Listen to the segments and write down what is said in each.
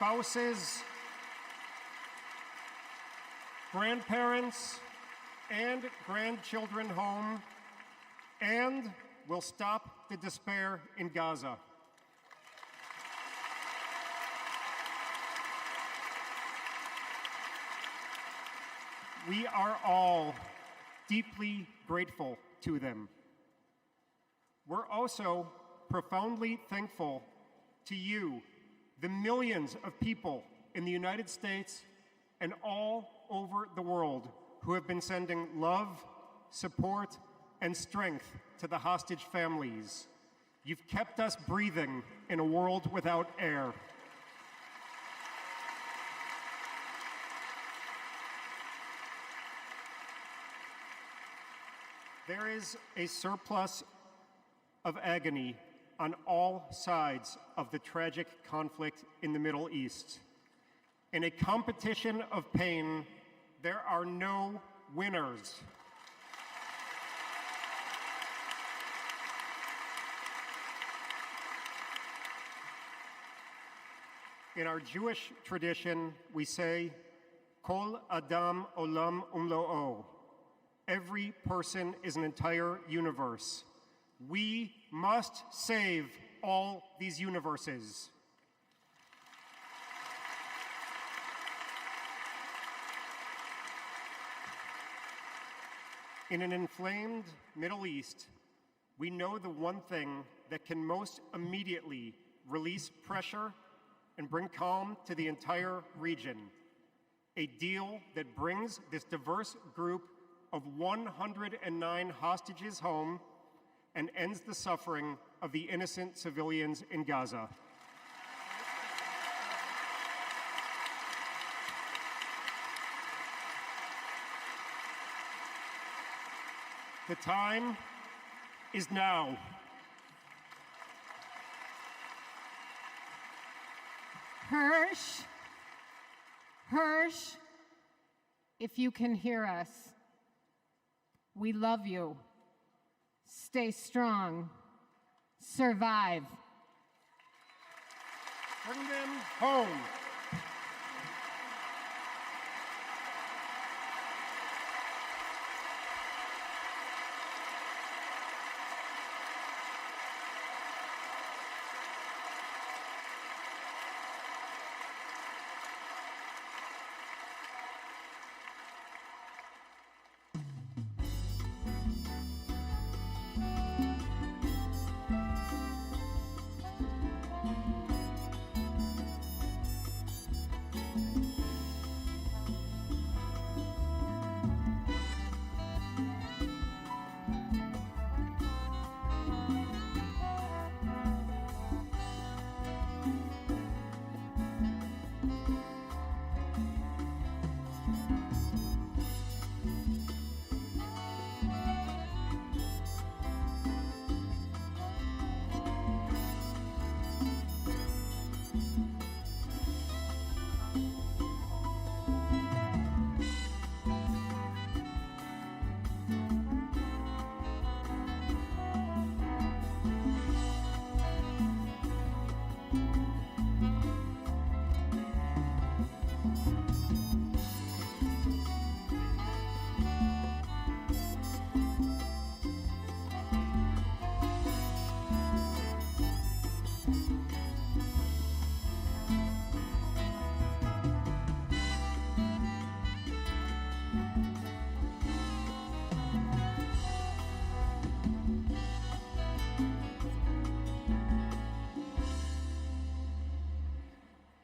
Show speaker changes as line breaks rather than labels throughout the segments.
spouses, grandparents, and grandchildren home, and will stop the despair in Gaza. We are all deeply grateful to them. We're also profoundly thankful to you, the millions of people in the United States and all over the world who have been sending love, support, and strength to the hostage families. You've kept us breathing in a world without air. There is a surplus of agony on all sides of the tragic conflict in the Middle East. In a competition of pain, there are no winners. In our Jewish tradition, we say, Kol Adam Olam Umlo'o. Every person is an entire universe. We must save all these universes. In an inflamed Middle East, we know the one thing that can most immediately release pressure and bring calm to the entire region. A deal that brings this diverse group of 109 hostages home and ends the suffering of the innocent civilians in Gaza. The time is now.
Hirsch, if you can hear us, we love you. Stay strong. Survive.
Bring them home.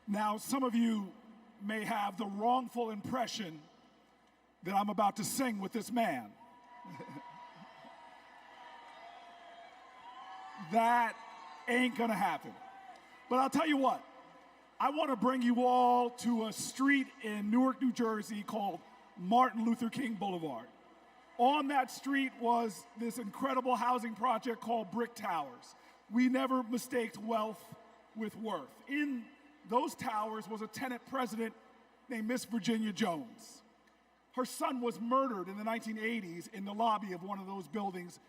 Now, some of you may have the wrongful impression that I'm about to sing with this man. That ain't gonna happen. But I'll tell you what, I want to bring you all to a street in Newark, New Jersey called Martin Luther King Boulevard. On that street was this incredible housing project called Brick Towers. We never mistaked wealth with worth. In those towers was a tenant president named Miss Virginia Jones. Her son was murdered in the 1980s in the lobby of one of those buildings,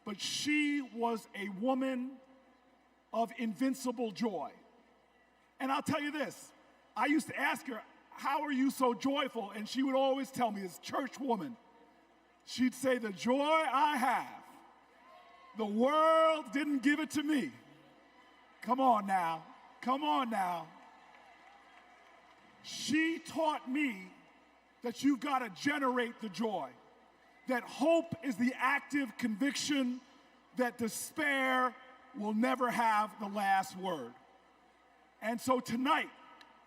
but she was a woman of invincible joy. And I'll tell you this, I used to ask her, how are you so joyful? And she would always tell me, as a church woman, she'd say, the joy I have, the world didn't give it to me. Come on now, come on now. She taught me that you've got to generate the joy, that hope is the active conviction that despair will never have the last word. And so tonight,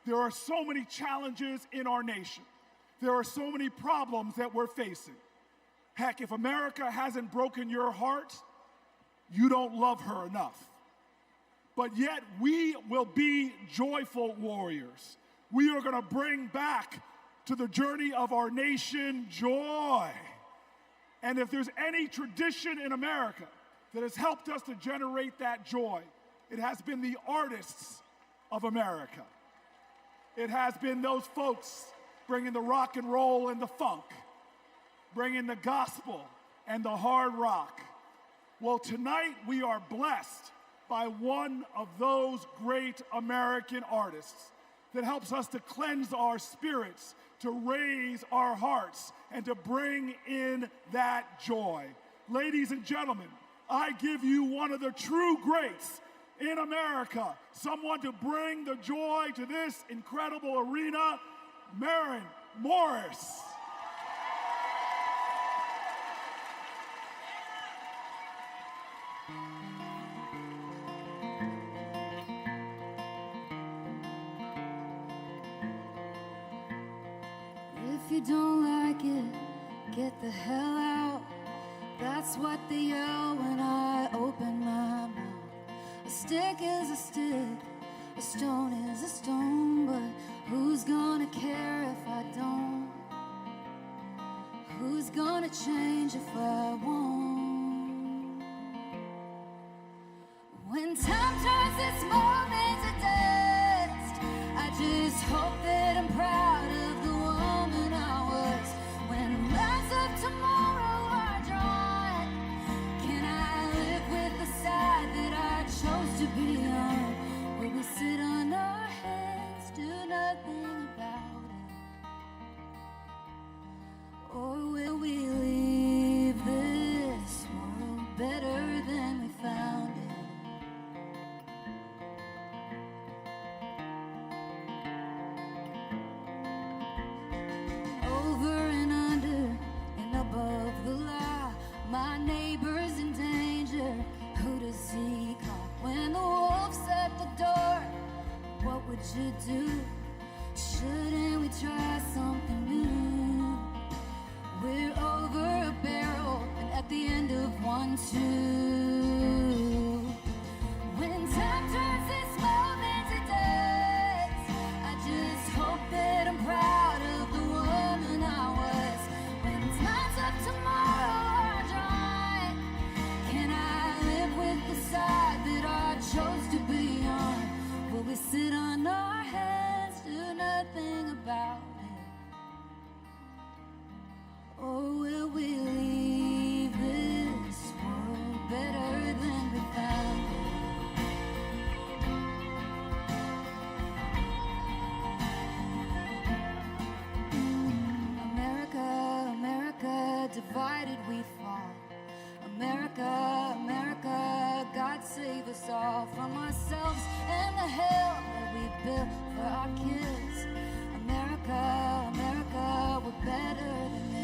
there are so many challenges in our nation. There are so many problems that we're facing. Heck, if America hasn't broken your heart, you don't love her enough. But yet, we will be joyful warriors. We are going to bring back to the journey of our nation joy. And if there's any tradition in America that has helped us to generate that joy, it has been the artists of America. It has been those folks bringing the rock and roll and the funk, bringing the gospel and the hard rock. Well, tonight we are blessed by one of those great American artists that helps us to cleanse our spirits, to raise our hearts, and to bring in that joy. Ladies and gentlemen, I give you one of the true greats in America, someone to bring the joy to this incredible arena, Maren Morris.
If you don't like it, get the hell out. That's what they yell when I open my mouth. A stick is a stick, a stone is a stone, but who's gonna care if I don't? Who's gonna change if I won't? When time turns this moment to dust, I just hope that I'm proud of the woman I was. When lines of tomorrow are drawn, can I live with the side that I chose to be on? Will we sit on our hands, do nothing about it? Or will we leave this world better than we found it? Over and under and above the law, my neighbor's in danger. Who does he call when the wolf's at the door? What would you do? Shouldn't we try something new? We're over a barrel and at the end of one, two. When time turns this moment to dust, I just hope that I'm proud of the woman I was. When times of tomorrow are drawn, can I live with the side that I chose to be on? Will we sit on our hands, do nothing about it? Or will we leave this world better than we found it? America, America, divided we fall. America, America, God save us all from ourselves and the hell that we built for our kids. America, America, we're better than this.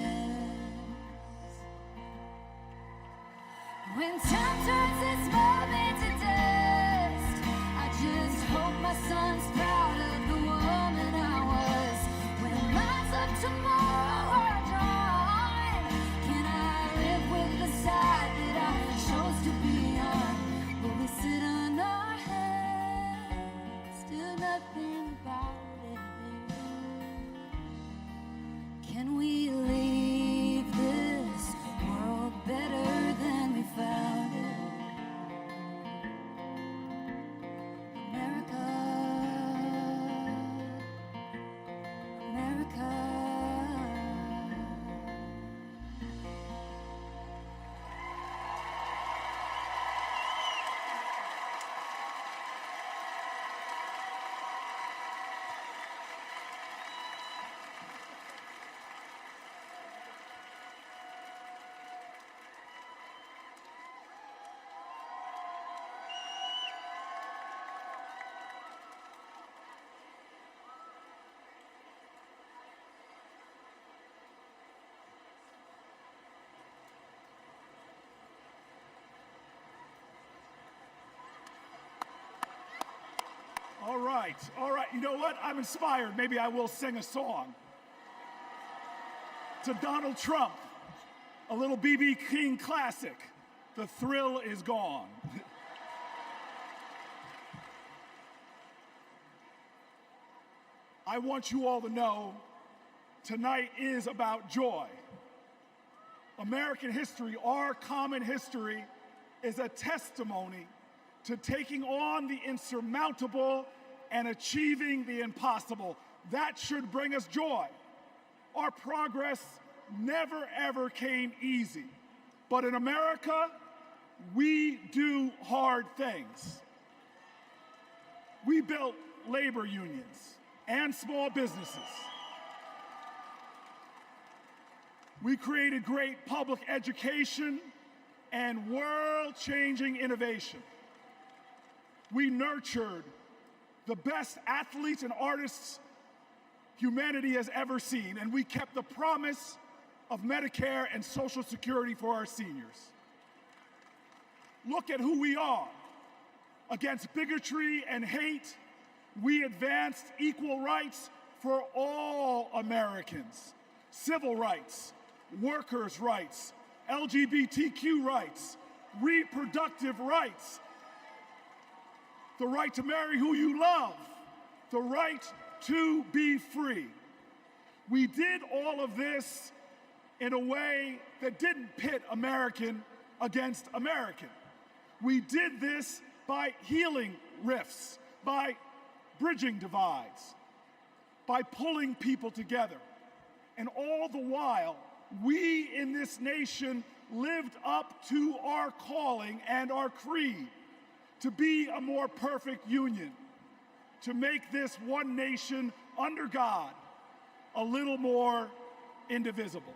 When time turns this moment to dust, I just hope my son's proud of the woman I was. When lines of tomorrow are drawn, can I live with the side that I chose to be on? Will we sit on our hands, do nothing about it? Can we leave this world better than we found it? America, America.
All right, all right. You know what? I'm inspired. Maybe I will sing a song. To Donald Trump, a little B.B. King classic, "The Thrill Is Gone." I want you all to know tonight is about joy. American history, our common history, is a testimony to taking on the insurmountable and achieving the impossible. That should bring us joy. Our progress never ever came easy. But in America, we do hard things. We built labor unions and small businesses. We created great public education and world-changing innovation. We nurtured the best athletes and artists humanity has ever seen, and we kept the promise of Medicare and Social Security for our seniors. Look at who we are. Against bigotry and hate, we advanced equal rights for all Americans. Civil rights, workers' rights, LGBTQ rights, reproductive rights, the right to marry who you love, the right to be free. We did all of this in a way that didn't pit American against American. We did this by healing rifts, by bridging divides, by pulling people together. And all the while, we in this nation lived up to our calling and our creed to be a more perfect union, to make this one nation under God a little more indivisible.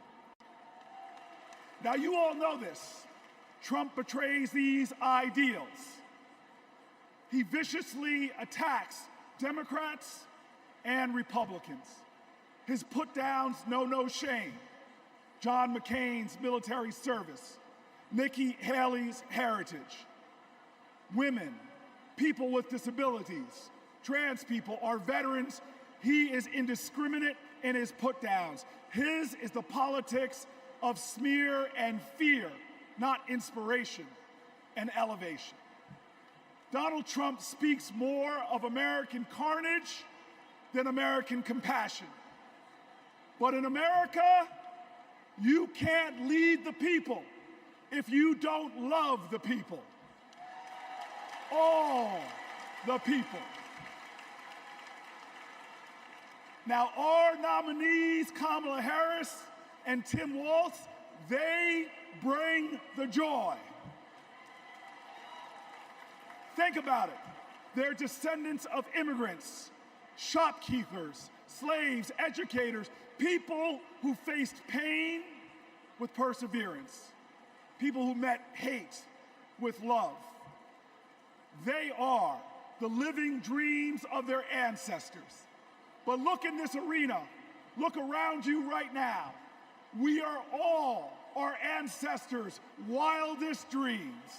Now, you all know this. Trump betrays these ideals. He viciously attacks Democrats and Republicans. His put-downs know no shame. John McCain's military service, Nikki Haley's heritage, women, people with disabilities, trans people, our veterans. He is indiscriminate in his put-downs. His is the politics of smear and fear, not inspiration and elevation. Donald Trump speaks more of American carnage than American compassion. But in America, you can't lead the people if you don't love the people. All the people. Now, our nominees, Kamala Harris and Tim Walz, they bring the joy. Think about it. They're descendants of immigrants, shopkeepers, slaves, educators, people who faced pain with perseverance, people who met hate with love. They are the living dreams of their ancestors. But look in this arena, look around you right now. We are all our ancestors' wildest dreams.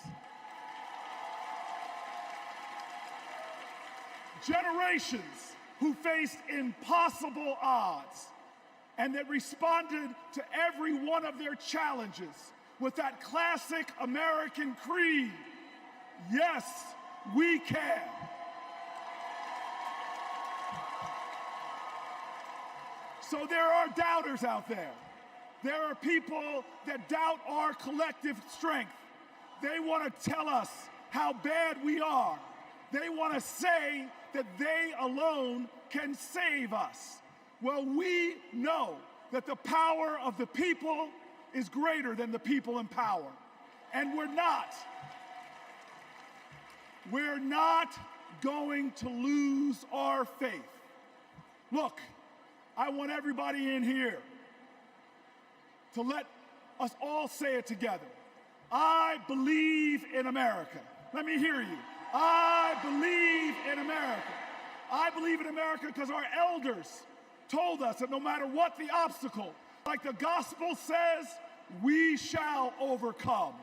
Generations who faced impossible odds and that responded to every one of their challenges with that classic American creed, yes, we can. So there are doubters out there. There are people that doubt our collective strength. They want to tell us how bad we are. They want to say that they alone can save us. Well, we know that the power of the people is greater than the people in power. And we're not going to lose our faith. Look, I want everybody in here to let us all say it together. I believe in America. Let me hear you. I believe in America. I believe in America because our elders told us that no matter what the obstacle, like the gospel says, we shall overcome.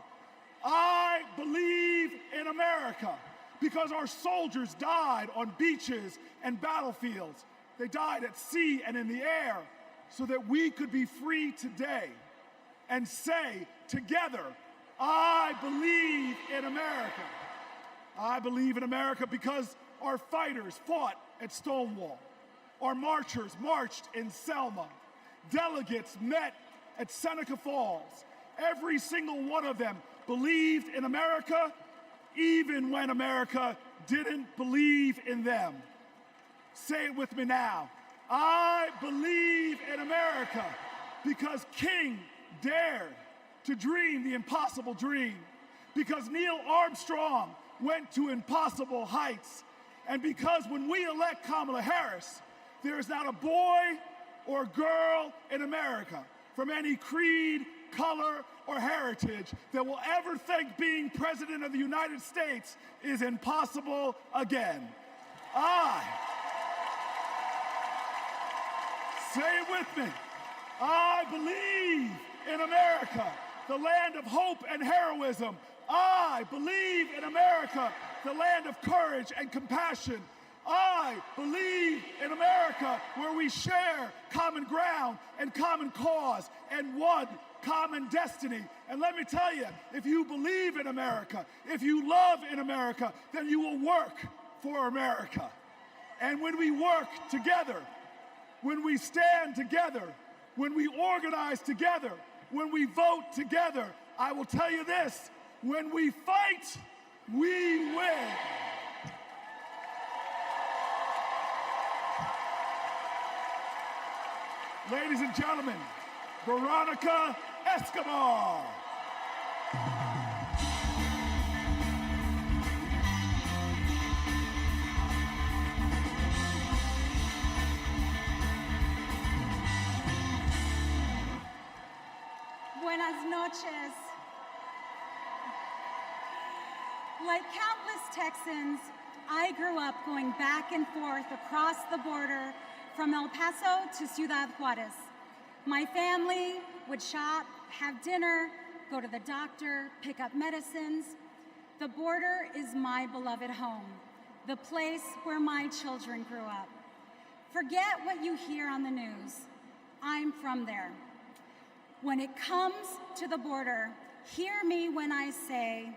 I believe in America because our soldiers died on beaches and battlefields. They died at sea and in the air so that we could be free today and say together, I believe in America. I believe in America because our fighters fought at Stonewall. Our marchers marched in Selma. Delegates met at Seneca Falls. Every single one of them believed in America, even when America didn't believe in them. Say it with me now. I believe in America because King dared to dream the impossible dream, because Neil Armstrong went to impossible heights, and because when we elect Kamala Harris, there is not a boy or girl in America from any creed, color, or heritage that will ever think being President of the United States is impossible again. Say it with me. I believe in America, the land of hope and heroism. I believe in America, the land of courage and compassion. I believe in America, where we share common ground and common cause and one common destiny. And let me tell you, if you believe in America, if you love in America, then you will work for America. And when we work together, when we stand together, when we organize together, when we vote together, I will tell you this, when we fight, we win. Ladies and gentlemen, Veronica Escobar.
Buenas noches. Like countless Texans, I grew up going back and forth across the border from El Paso to Ciudad Juarez. My family would shop, have dinner, go to the doctor, pick up medicines. The border is my beloved home, the place where my children grew up. Forget what you hear on the news. I'm from there. When it comes to the border, hear me when I say,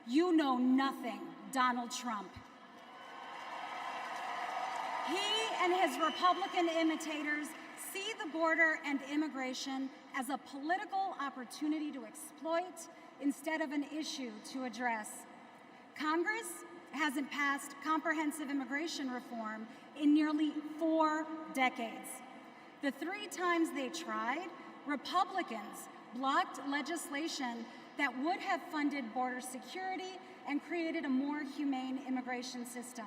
you know nothing, Donald Trump. He and his Republican imitators see the border and immigration as a political opportunity to exploit instead of an issue to address. Congress hasn't passed comprehensive immigration reform in nearly 4 decades. The 3 times they tried, Republicans blocked legislation that would have funded border security and created a more humane immigration system.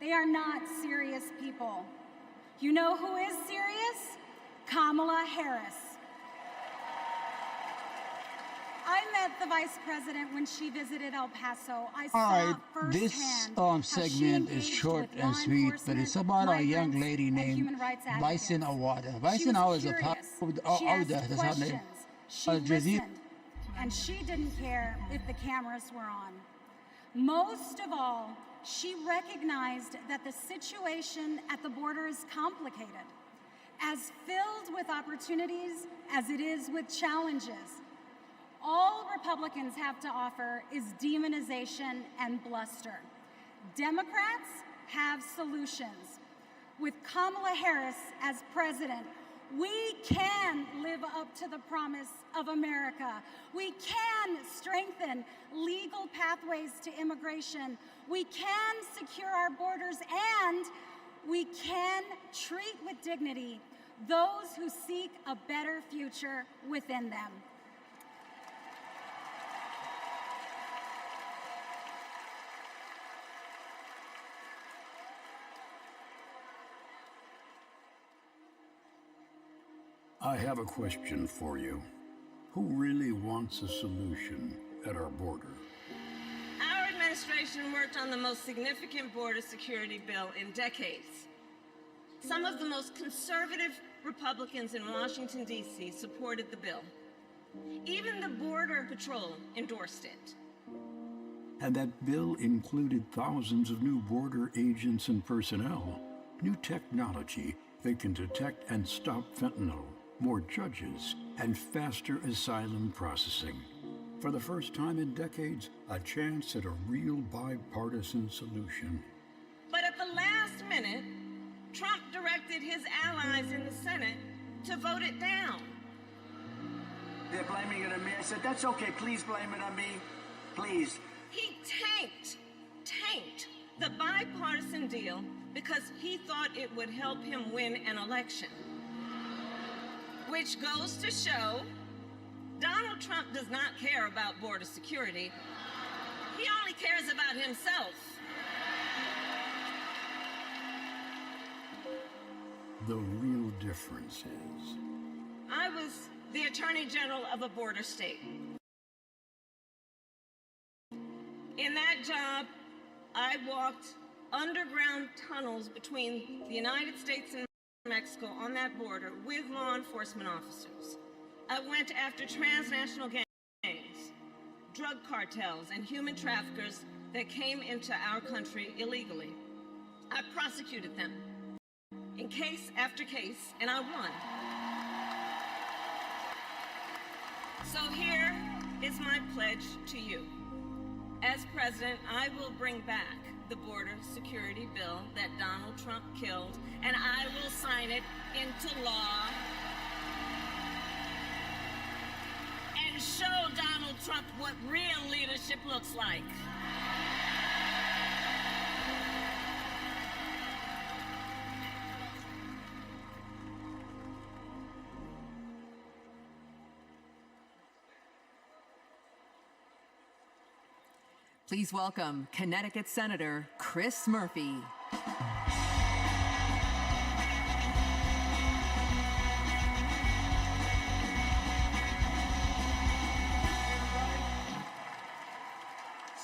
They are not serious people. You know who is serious? Kamala Harris. I met the Vice President when she visited El Paso. I saw firsthand
this
how she
segment is
engaged
short
with
and
law
sweet, but it's
enforcement,
about a young
migrants,
lady
and
named
human rights
Bison
advocates.
Awada.
She
Bison
was
Awada is a
curious. She asked
that's her name.
questions. She listened, and she didn't care if the cameras were on. Most of all, she recognized that the situation at the border is complicated, as filled with opportunities as it is with challenges. All Republicans have to offer is demonization and bluster. Democrats have solutions. With Kamala Harris as president, we can live up to the promise of America. We can strengthen legal pathways to immigration. We can secure our borders, and we can treat with dignity those who seek a better future within them.
I have a question for you. Who really wants a solution at our border?
Our administration worked on the most significant border security bill in decades. Some of the most conservative Republicans in Washington, D.C. supported the bill. Even the Border Patrol endorsed it.
And that bill included thousands of new border agents and personnel, new technology that can detect and stop fentanyl, more judges, and faster asylum processing. For the first time in decades, a chance at a real bipartisan solution.
But at the last minute, Trump directed his allies in the Senate to vote it down.
They're blaming it on me. I said, that's okay, please blame it on me, please.
He tanked the bipartisan deal because he thought it would help him win an election. Which goes to show Donald Trump does not care about border security. He only cares about himself.
The real difference is,
I was the Attorney General of a border state. In that job, I walked underground tunnels between the United States and Mexico on that border with law enforcement officers. I went after transnational gangs, drug cartels, and human traffickers that came into our country illegally. I prosecuted them in case after case, and I won. So here is my pledge to you. As president, I will bring back the border security bill that Donald Trump killed, and I will sign it into law and show Donald Trump what real leadership looks like.
Please welcome Connecticut Senator Chris Murphy.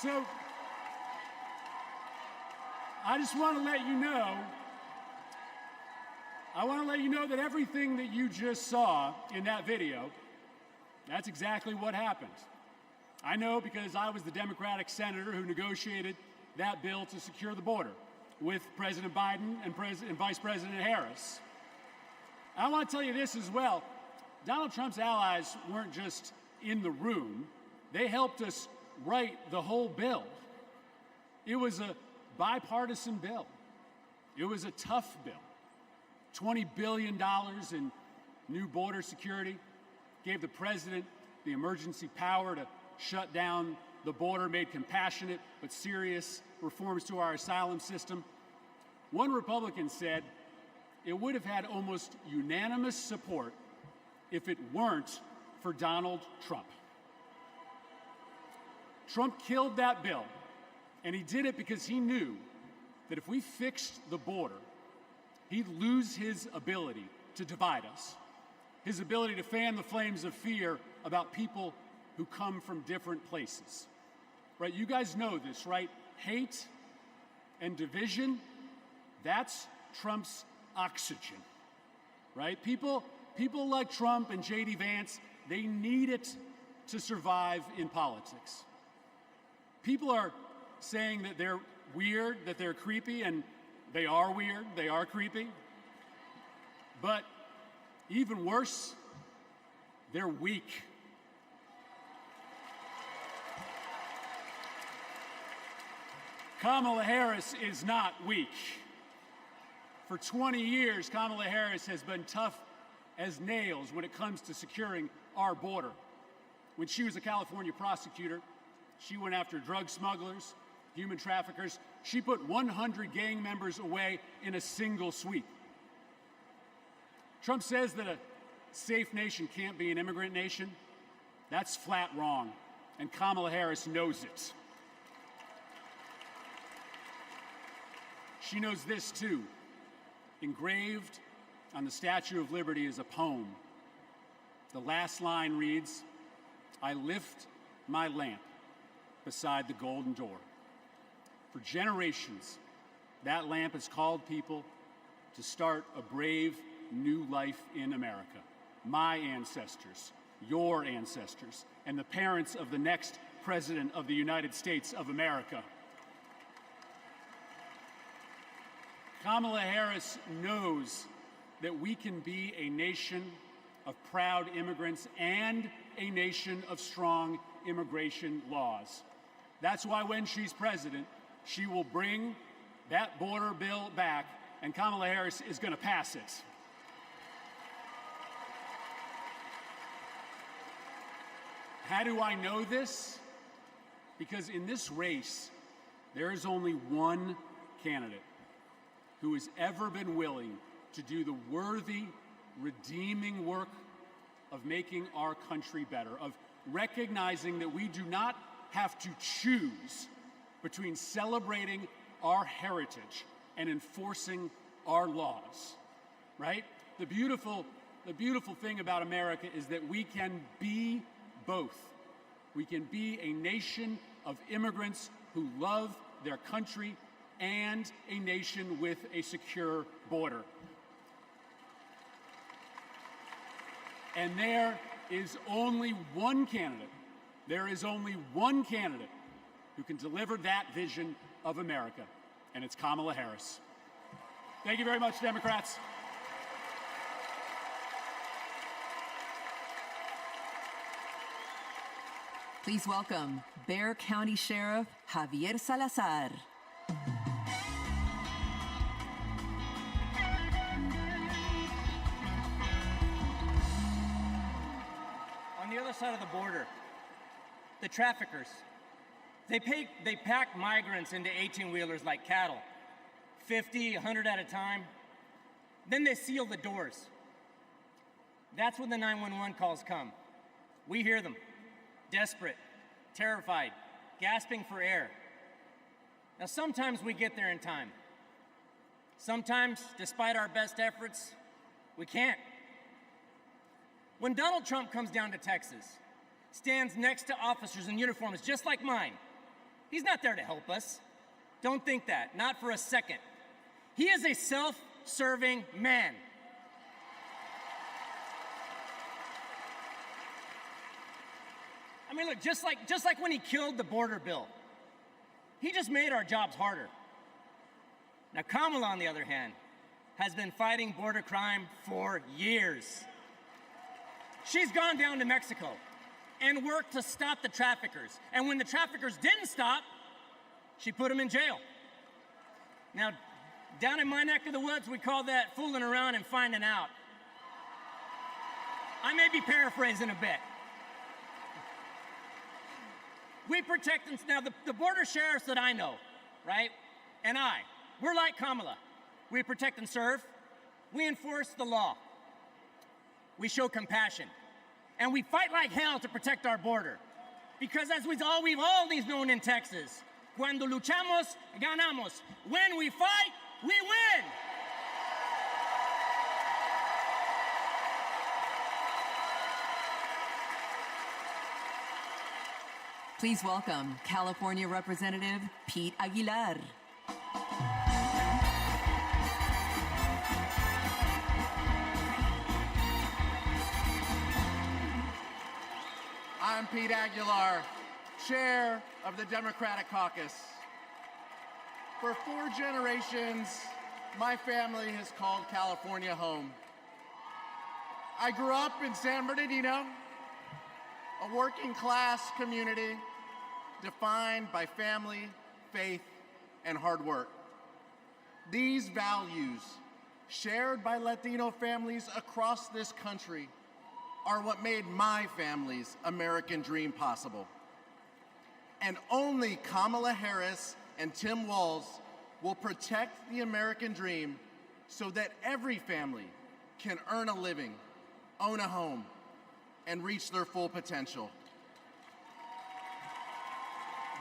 So, I just want to let you know, that everything that you just saw in that video, that's exactly what happened. I know because I was the Democratic senator who negotiated that bill to secure the border with President Biden and Vice President Harris. I want to tell you this as well. Donald Trump's allies weren't just in the room. They helped us write the whole bill. It was a bipartisan bill. It was a tough bill. $20 billion in new border security gave the president the emergency power to shut down the border, made compassionate but serious reforms to our asylum system. One Republican said it would have had almost unanimous support if it weren't for Donald Trump. Trump killed that bill, and he did it because he knew that if we fixed the border, he'd lose his ability to divide us, his ability to fan the flames of fear about people who come from different places. Right? You guys know this, right? Hate and division, that's Trump's oxygen. Right? People like Trump and J.D. Vance, they need it to survive in politics. People are saying that they're weird, that they're creepy, and they are weird, they are creepy. But even worse, they're weak. Kamala Harris is not weak. For 20 years, Kamala Harris has been tough as nails when it comes to securing our border. When she was a California prosecutor, she went after drug smugglers, human traffickers. She put 100 gang members away in a single sweep. Trump says that a safe nation can't be an immigrant nation. That's flat wrong, and Kamala Harris knows it. She knows this too. Engraved on the Statue of Liberty is a poem. The last line reads, "I lift my lamp beside the golden door." For generations, that lamp has called people to start a brave new life in America. My ancestors, your ancestors, and the parents of the next President of the United States of America. Kamala Harris knows that we can be a nation of proud immigrants and a nation of strong immigration laws. That's why when she's president, she will bring that border bill back, and Kamala Harris is going to pass it. How do I know this? Because in this race, there is only one candidate who has ever been willing to do the worthy, redeeming work of making our country better, of recognizing that we do not have to choose between celebrating our heritage and enforcing our laws, right? The beautiful thing about America is that we can be both. We can be a nation of immigrants who love their country and a nation with a secure border. And there is only one candidate. There is only one candidate who can deliver that vision of America, and it's Kamala Harris. Thank you very much, Democrats.
Please welcome Bexar County Sheriff Javier Salazar.
On the other side of the border, the traffickers, they pack migrants into 18-wheelers like cattle, 50, 100 at a time. Then they seal the doors. That's when the 911 calls come. We hear them, desperate, terrified, gasping for air. Now, sometimes we get there in time. Sometimes, despite our best efforts, we can't. When Donald Trump comes down to Texas, stands next to officers in uniforms just like mine, he's not there to help us. Don't think that, not for a second. He is a self-serving man. I mean, look, just like when he killed the border bill, he just made our jobs harder. Now, Kamala, on the other hand, has been fighting border crime for years. She's gone down to Mexico and worked to stop the traffickers. And when the traffickers didn't stop, she put them in jail. Now, down in my neck of the woods, we call that fooling around and finding out. I may be paraphrasing a bit. We protect them. Now, the border sheriffs that I know, right, and we're like Kamala. We protect and serve. We enforce the law. We show compassion. And we fight like hell to protect our border. Because as we've always known in Texas, cuando luchamos, ganamos. When we fight, we win.
Please welcome California Representative Pete Aguilar.
I'm Pete Aguilar, chair of the Democratic Caucus. For 4 generations, my family has called California home. I grew up in San Bernardino, a working-class community defined by family, faith, and hard work. These values, shared by Latino families across this country, are what made my family's American dream possible. And only Kamala Harris and Tim Walz will protect the American dream so that every family can earn a living, own a home, and reach their full potential.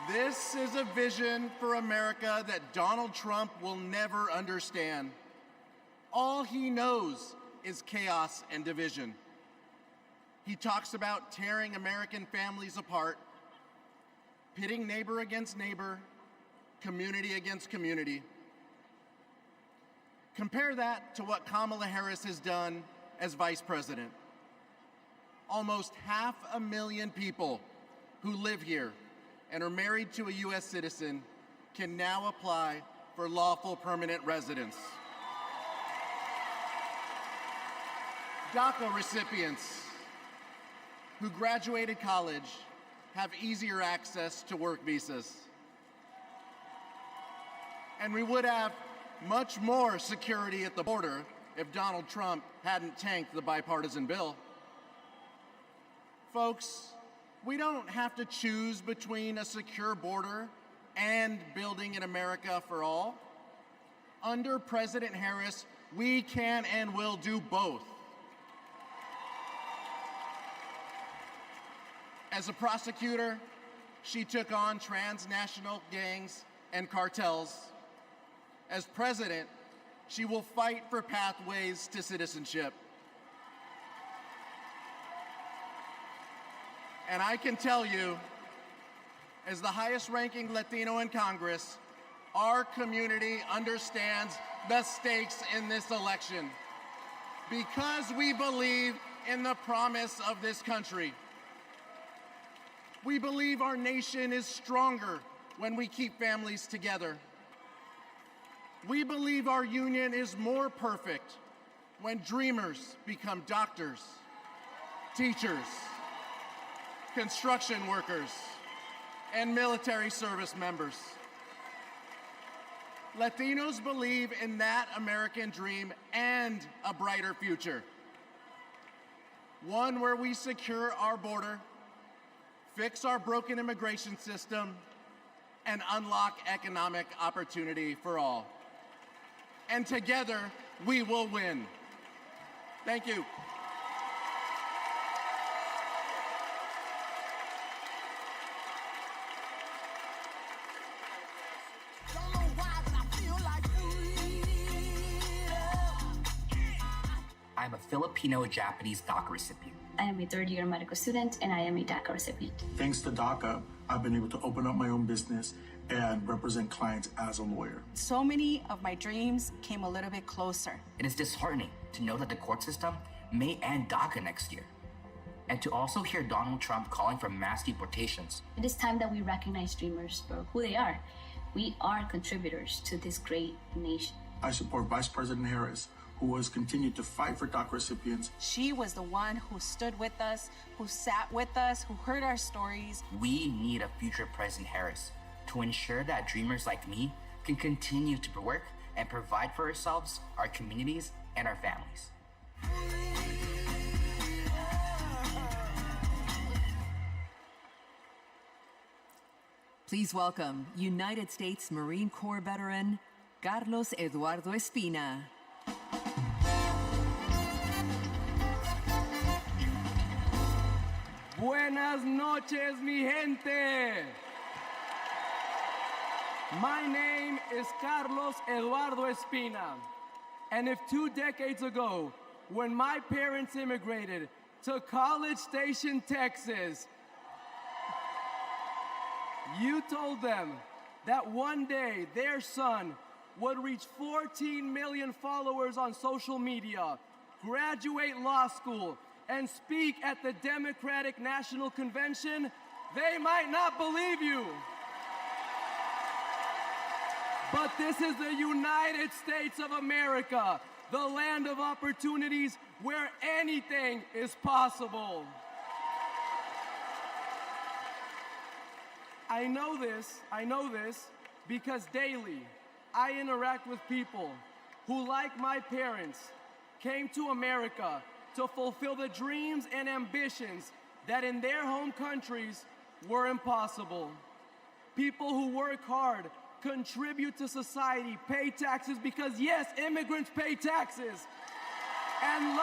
This is a vision for America that Donald Trump will never understand. All he knows is chaos and division. He talks about tearing American families apart, pitting neighbor against neighbor, community against community. Compare that to what Kamala Harris has done as vice president. Almost 500,000 people who live here and are married to a U.S. citizen can now apply for lawful permanent residence. DACA recipients who graduated college have easier access to work visas. And we would have much more security at the border if Donald Trump hadn't tanked the bipartisan bill. Folks, we don't have to choose between a secure border and building an America for all. Under President Harris, we can and will do both. As a prosecutor, she took on transnational gangs and cartels. As president, she will fight for pathways to citizenship. And I can tell you, as the highest-ranking Latino in Congress, our community understands the stakes in this election because we believe in the promise of this country. We believe our nation is stronger when we keep families together. We believe our union is more perfect when dreamers become doctors, teachers, construction workers, and military service members. Latinos believe in that American dream and a brighter future. One where we secure our border, fix our broken immigration system, and unlock economic opportunity for all. And together, we will win. Thank you.
I'm a Filipino-Japanese DACA recipient.
I am a third-year medical student, and I am a DACA recipient.
Thanks to DACA, I've been able to open up my own business and represent clients as a lawyer.
So many of my dreams came a little bit closer.
It is disheartening to know that the court system may end DACA next year, and to also hear Donald Trump calling for mass deportations.
It is time that we recognize dreamers for who they are. We are contributors to this great nation.
I support Vice President Harris, who has continued to fight for DACA recipients.
She was the one who stood with us, who sat with us, who heard our stories.
We need a future President Harris to ensure that dreamers like me can continue to work and provide for ourselves, our communities, and our families.
Please welcome United States Marine Corps veteran Carlos Eduardo Espina.
Buenas noches, mi gente. My name is Carlos Eduardo Espina. And if 2 decades ago, when my parents immigrated to College Station, Texas, you told them that one day their son would reach 14 million followers on social media, graduate law school, and speak at the Democratic National Convention, they might not believe you. But this is the United States of America, the land of opportunities where anything is possible. I know this because daily I interact with people who, like my parents, came to America to fulfill the dreams and ambitions that in their home countries were impossible. People who work hard, contribute to society, pay taxes because, yes, immigrants pay taxes, and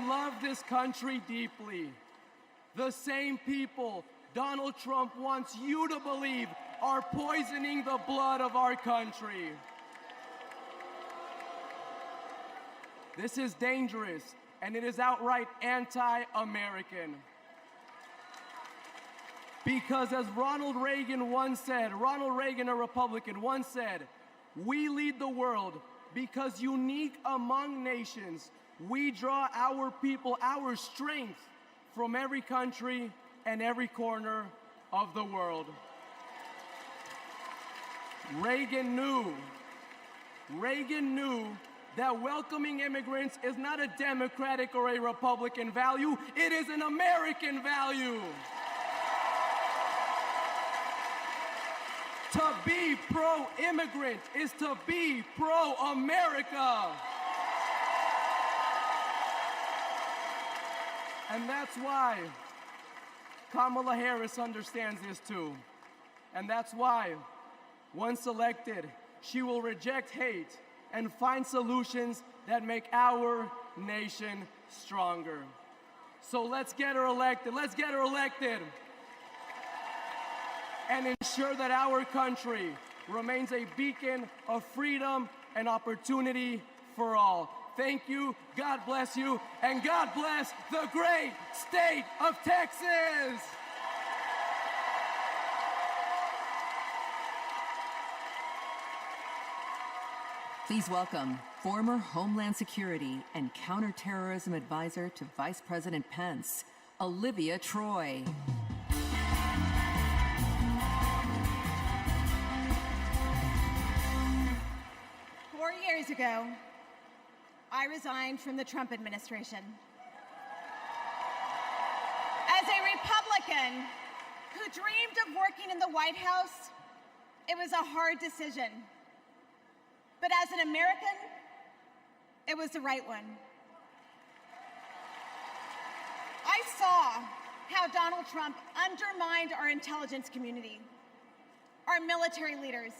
love this country deeply. The same people Donald Trump wants you to believe are poisoning the blood of our country. This is dangerous, and it is outright anti-American. Because as Ronald Reagan, a Republican, once said, we lead the world because unique among nations, we draw our people, our strength from every country and every corner of the world. Reagan knew that welcoming immigrants is not a Democratic or a Republican value, it is an American value. To be pro-immigrant is to be pro-America. And that's why Kamala Harris understands this too. And that's why, once elected, she will reject hate and find solutions that make our nation stronger. So let's get her elected. Let's get her elected. And ensure that our country remains a beacon of freedom and opportunity for all. Thank you, God bless you, and God bless the great state of Texas!
Please welcome former Homeland Security and Counterterrorism Advisor to Vice President Pence, Olivia Troy.
4 years ago, I resigned from the Trump administration. As a Republican who dreamed of working in the White House, it was a hard decision. But as an American, it was the right one. I saw how Donald Trump undermined our intelligence community, our military leaders,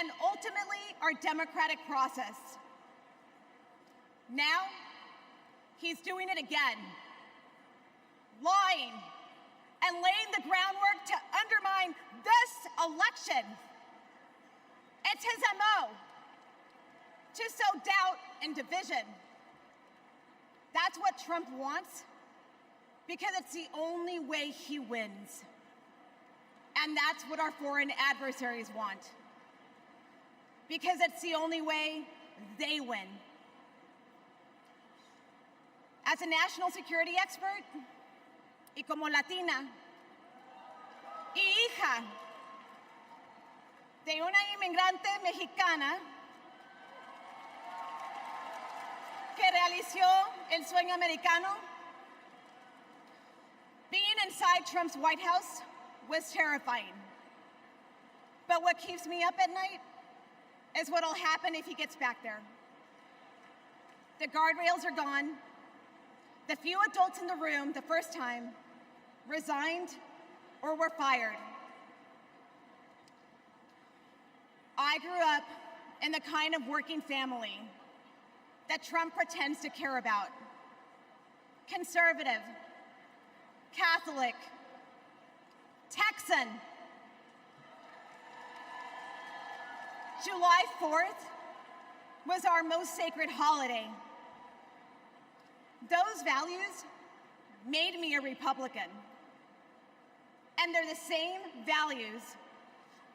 and ultimately our democratic process. Now, he's doing it again, lying and laying the groundwork to undermine this election. It's his MO, to sow doubt and division. That's what Trump wants, because it's the only way he wins. And that's what our foreign adversaries want, because it's the only way they win. As a national security expert, y como latina, y hija de una inmigrante mexicana que realizó el sueño americano, being inside Trump's White House was terrifying. But what keeps me up at night is what'll happen if he gets back there. The guardrails are gone. The few adults in the room the first time resigned or were fired. I grew up in the kind of working family that Trump pretends to care about. Conservative, Catholic, Texan. July 4th was our most sacred holiday. Those values made me a Republican. And they're the same values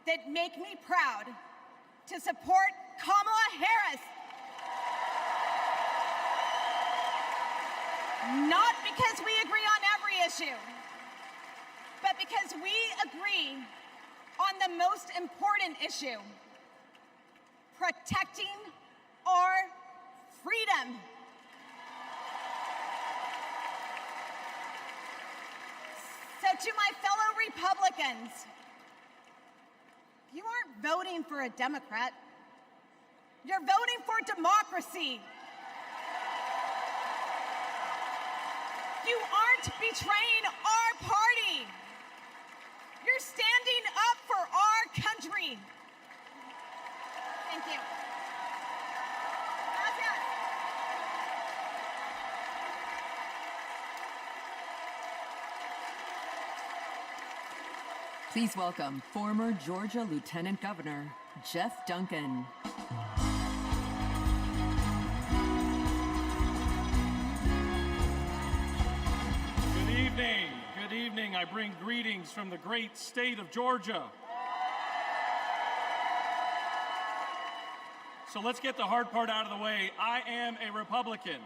that make me proud to support Kamala Harris. Not because we agree on every issue, but because we agree on the most important issue: protecting our freedom. So to my fellow Republicans, you aren't voting for a Democrat. You're voting for democracy. You aren't betraying our party. You're standing up for our country. Thank you. Gracias.
Please welcome former Georgia Lieutenant Governor Jeff Duncan.
Good evening. I bring greetings from the great state of Georgia. So let's get the hard part out of the way. I am a Republican.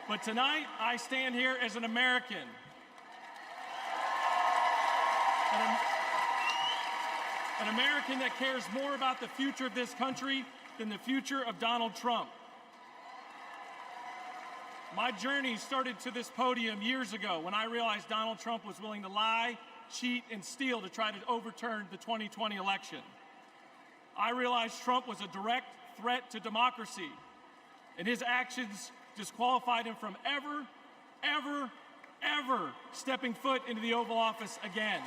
But tonight, I stand here as an American. An American that cares more about the future of this country than the future of Donald Trump. My journey started to this podium years ago when I realized Donald Trump was willing to lie, cheat, and steal to try to overturn the 2020 election. I realized Trump was a direct threat to democracy, and his actions disqualified him from ever stepping foot into the Oval Office again.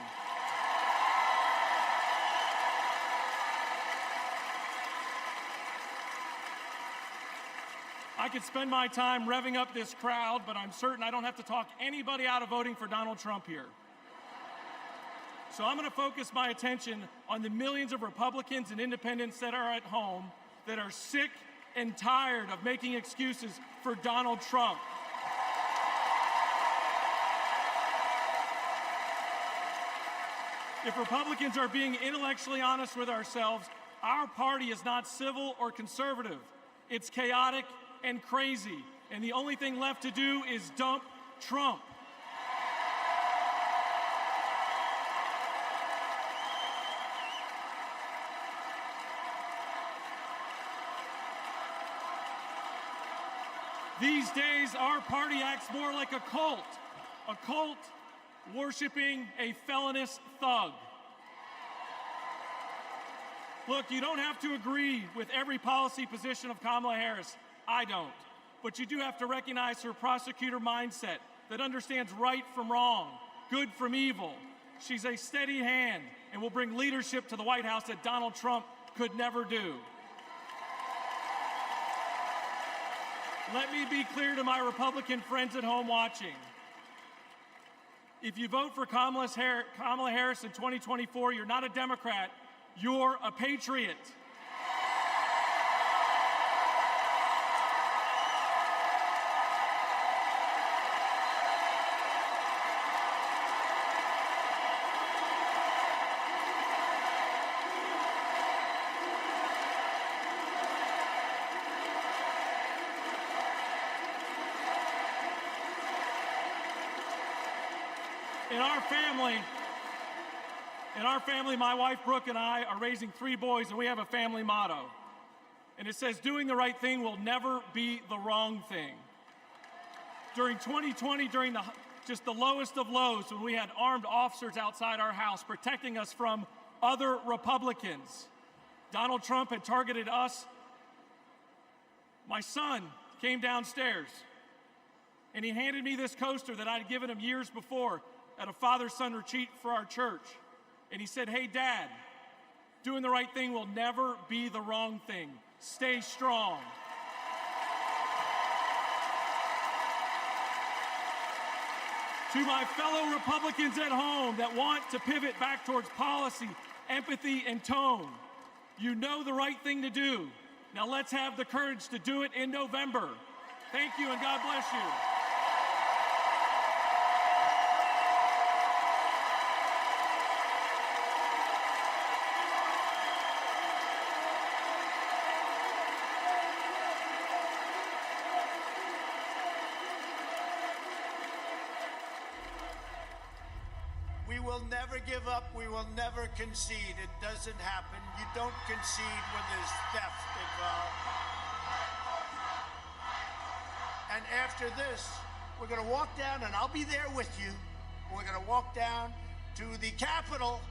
I could spend my time revving up this crowd, but I'm certain I don't have to talk anybody out of voting for Donald Trump here. So I'm going to focus my attention on the millions of Republicans and independents that are at home that are sick and tired of making excuses for Donald Trump. If Republicans are being intellectually honest with ourselves, our party is not civil or conservative. It's chaotic and crazy, and the only thing left to do is dump Trump. These days, our party acts more like a cult worshiping a felonious thug. Look, you don't have to agree with every policy position of Kamala Harris. I don't. But you do have to recognize her prosecutor mindset that understands right from wrong, good from evil. She's a steady hand and will bring leadership to the White House that Donald Trump could never do. Let me be clear to my Republican friends at home watching. If you vote for Kamala Harris in 2024, you're not a Democrat, you're a patriot. In our family, my wife Brooke and I are raising 3 boys, and we have a family motto. And it says, doing the right thing will never be the wrong thing. During 2020, during just the lowest of lows, when we had armed officers outside our house protecting us from other Republicans, Donald Trump had targeted us. My son came downstairs, and he handed me this coaster that I'd given him years before at a father-son retreat for our church. And he said, hey, Dad, doing the right thing will never be the wrong thing. Stay strong. To my fellow Republicans at home that want to pivot back towards policy, empathy, and tone, you know the right thing to do. Now let's have the courage to do it in November. Thank you, and God bless you.
We will never give up. We will never concede. It doesn't happen. You don't concede when there's theft involved. And after this, we're going to walk down, and I'll be there with you. We're going to walk down to the Capitol,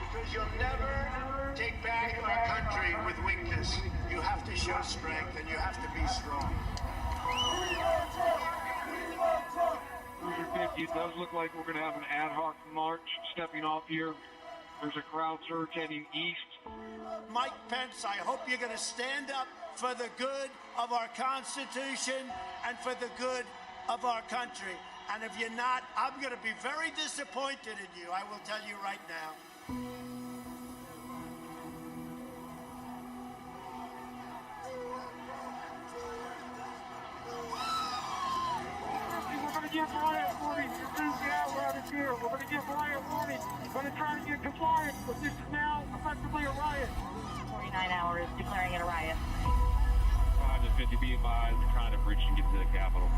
because you'll never take back our country with weakness. You have to show strength, and you have to be strong.
It does look like we're going to have an ad hoc march stepping off here. There's a crowd surge heading east.
Mike Pence, I hope you're going to stand up for the good of our Constitution and for the good of our country. And if you're not, I'm going to be very disappointed in you. I will tell you right now.
We're going to get riot warning. Your news apparatus here. We're going to get riot warning. We're going to try to get compliance, but this is now effectively a riot.
49 hours declaring it a riot.
5 to 50 to be advised, trying to bridge and get to the Capitol.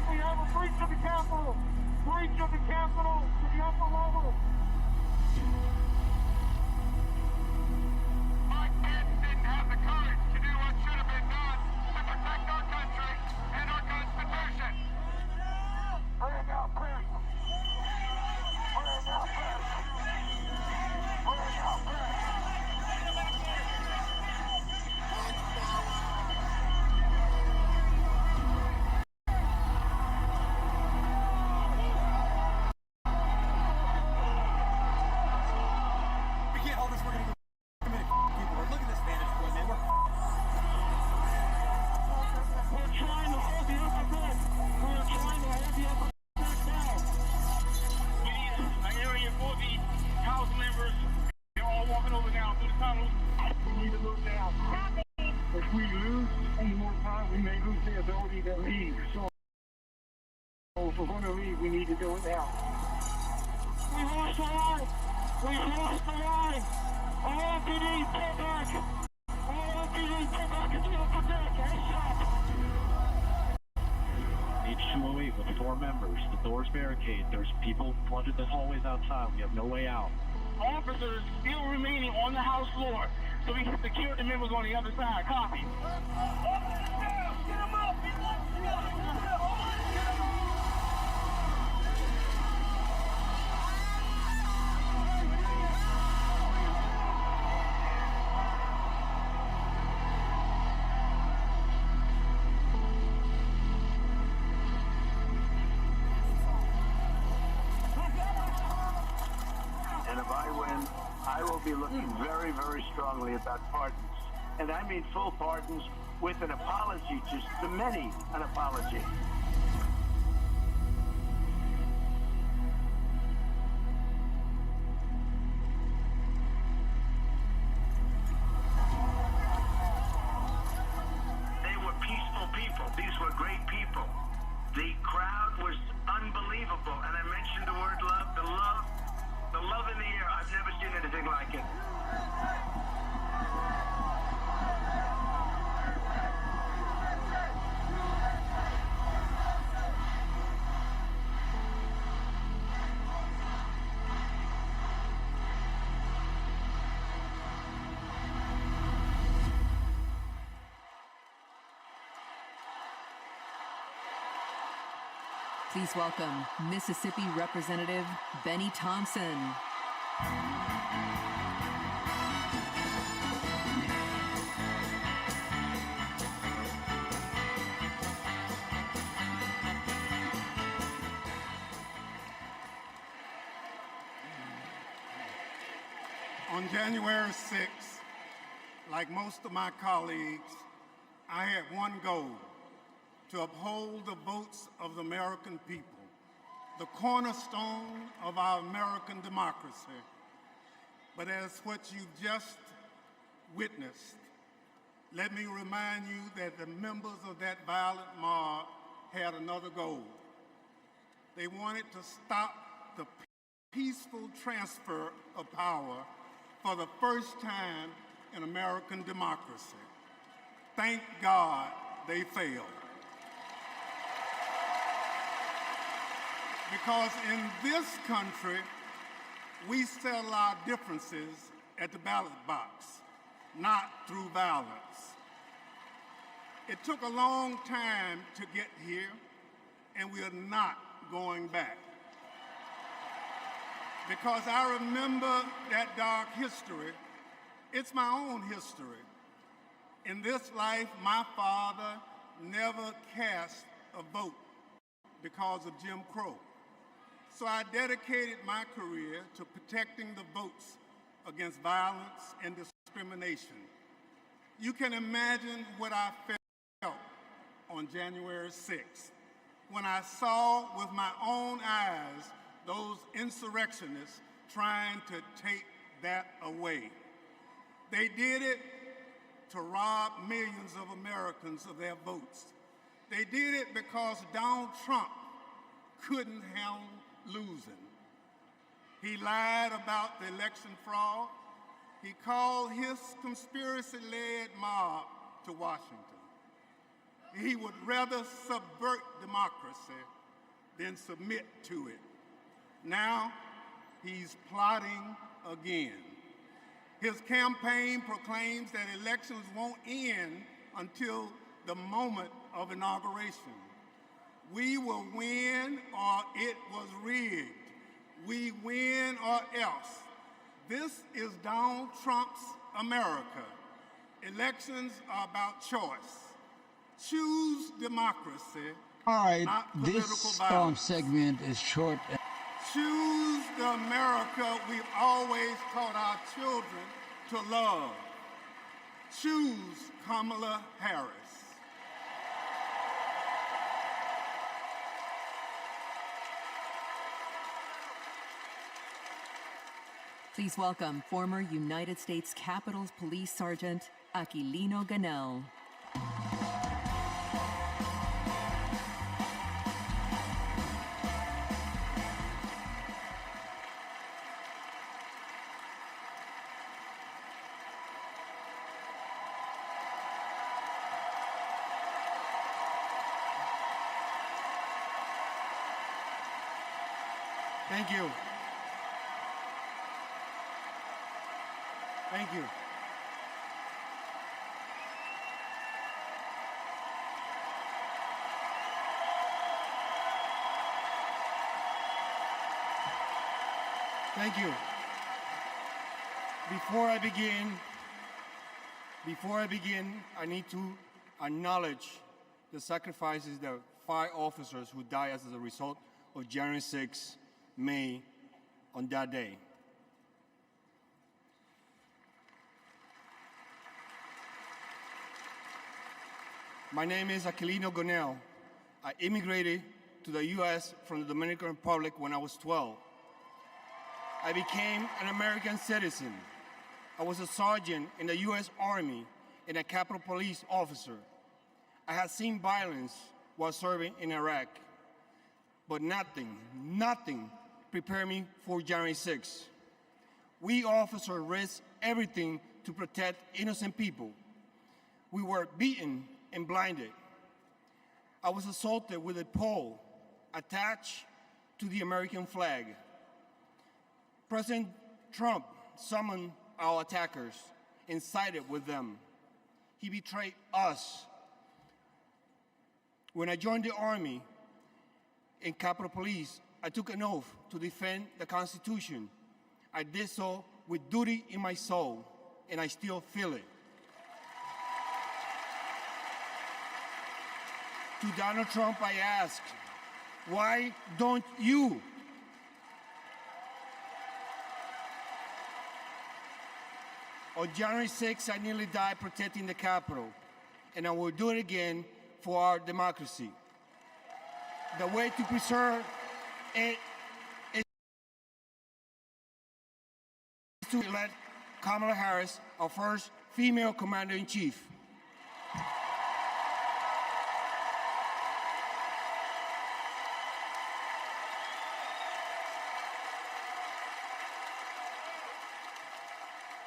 We have a breach of the Capitol! Breach of the Capitol to the upper level! My kids didn't have the courage to do what should have been done to protect our country and our Constitution! Bring out press! Bring out press! Bring out press!
We can't hold this. We're gonna go commit people. Look at this vantage point, man.
We're trying to hold the upper deck. We're trying to hold the upper deck down.
We need an area for the House members. They're all walking over now through the tunnels.
We need to move now. If we lose any more time, we may lose the ability to leave. So if we're going to leave, we need to do it now. We lost the line. We lost the line. All PD, pull back. All PD, pull back into the upper deck. ASAP.
H208 with 4 members. The door's barricaded. There's people flooded the hallways outside. We have no way out.
Officers still remaining on the House floor, so we can secure the members on the other side. Copy. Get them up!
And if I win, I will be looking very, very strongly about pardons. And I mean full pardons with an apology to many, an apology. They were peaceful people. These were great people. The crowd was unbelievable. And I mentioned the word love, the love in the air. I've never seen anything like it.
Please welcome Mississippi Representative Benny Thompson.
On January 6th, like most of my colleagues, I had one goal: to uphold the votes of the American people, the cornerstone of our American democracy. But as what you just witnessed, let me remind you that the members of that violent mob had another goal. They wanted to stop the peaceful transfer of power for the first time in American democracy. Thank God they failed. Because in this country, we settle our differences at the ballot box, not through violence. It took a long time to get here, and we are not going back. Because I remember that dark history. It's my own history. In this life, my father never cast a vote because of Jim Crow. So I dedicated my career to protecting the votes against violence and discrimination. You can imagine what I felt on January 6th when I saw with my own eyes those insurrectionists trying to take that away. They did it to rob millions of Americans of their votes. They did it because Donald Trump couldn't handle losing. He lied about the election fraud. He called his conspiracy-led mob to Washington. He would rather subvert democracy than submit to it. Now, he's plotting again. His campaign proclaims that elections won't end until the moment of inauguration. We will win or it was rigged. We win or else. This is Donald Trump's America. Elections are about choice. Choose democracy,
All right,
not
this
political violence.
segment is short.
Choose the America we've always taught our children to love. Choose Kamala Harris.
Please welcome former United States Capitol Police Sergeant Aquilino Gonell.
Thank you. Thank you. Thank you. Before I begin, I need to acknowledge the sacrifices that 5 officers who died as a result of January 6 made on that day. My name is Aquilino Gonell. I immigrated to the U.S. from the Dominican Republic when I was 12. I became an American citizen. I was a sergeant in the U.S. Army and a Capitol Police officer. I had seen violence while serving in Iraq, but nothing prepared me for January 6. We officers risked everything to protect innocent people. We were beaten and blinded. I was assaulted with a pole attached to the American flag. President Trump summoned our attackers and sided with them. He betrayed us. When I joined the Army and Capitol Police, I took an oath to defend the Constitution. I did so with duty in my soul, and I still feel it. To Donald Trump, I ask, why don't you? On January 6, I nearly died protecting the Capitol, and I will do it again for our democracy. The way to preserve it is to elect Kamala Harris, our first female commander-in-chief.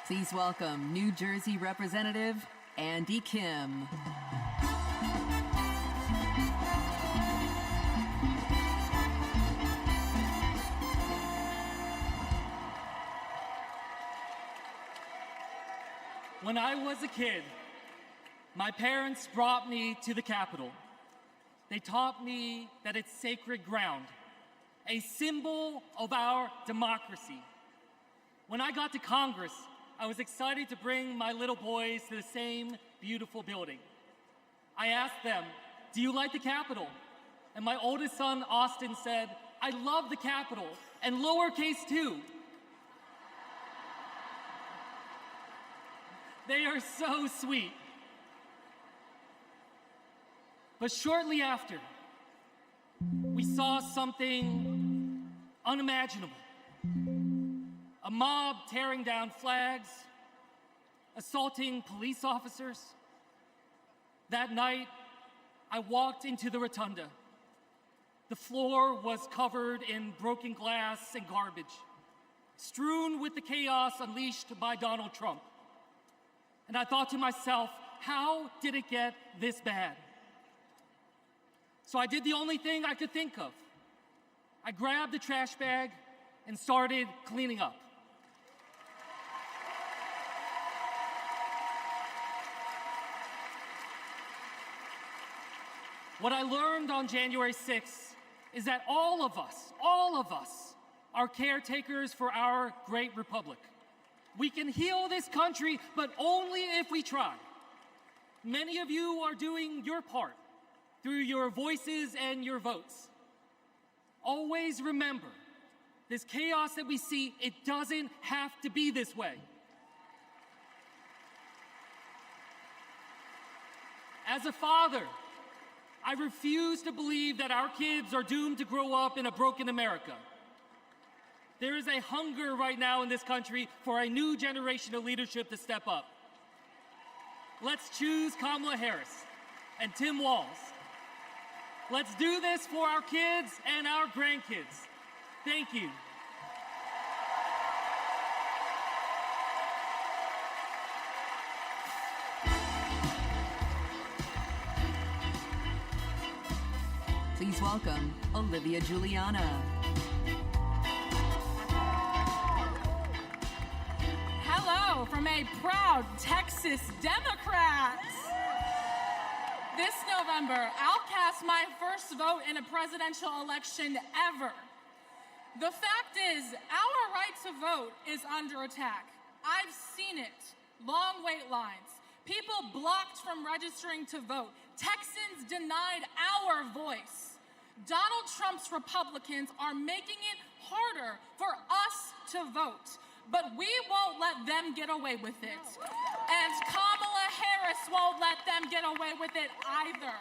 Please welcome New Jersey Representative Andy Kim.
When I was a kid, my parents brought me to the Capitol. They taught me that it's sacred ground, a symbol of our democracy. When I got to Congress, I was excited to bring my little boys to the same beautiful building. I asked them, "Do you like the Capitol?" And my oldest son, Austin, said, "I love the Capitol, and lowercase too." They are so sweet. But shortly after, we saw something unimaginable. A mob tearing down flags, assaulting police officers. That night, I walked into the rotunda. The floor was covered in broken glass and garbage, strewn with the chaos unleashed by Donald Trump. And I thought to myself, how did it get this bad? So I did the only thing I could think of. I grabbed the trash bag and started cleaning up. What I learned on January 6th is that all of us are caretakers for our great republic. We can heal this country, but only if we try. Many of you are doing your part through your voices and your votes. Always remember, this chaos that we see, it doesn't have to be this way. As a father, I refuse to believe that our kids are doomed to grow up in a broken America. There is a hunger right now in this country for a new generation of leadership to step up. Let's choose Kamala Harris and Tim Walz. Let's do this for our kids and our grandkids. Thank you.
Please welcome Olivia Juliana.
Hello from a proud Texas Democrat. This November, I'll cast my first vote in a presidential election ever. The fact is, our right to vote is under attack. I've seen it. Long wait lines. People blocked from registering to vote. Texans denied our voice. Donald Trump's Republicans are making it harder for us to vote, but we won't let them get away with it. And Kamala Harris won't let them get away with it either.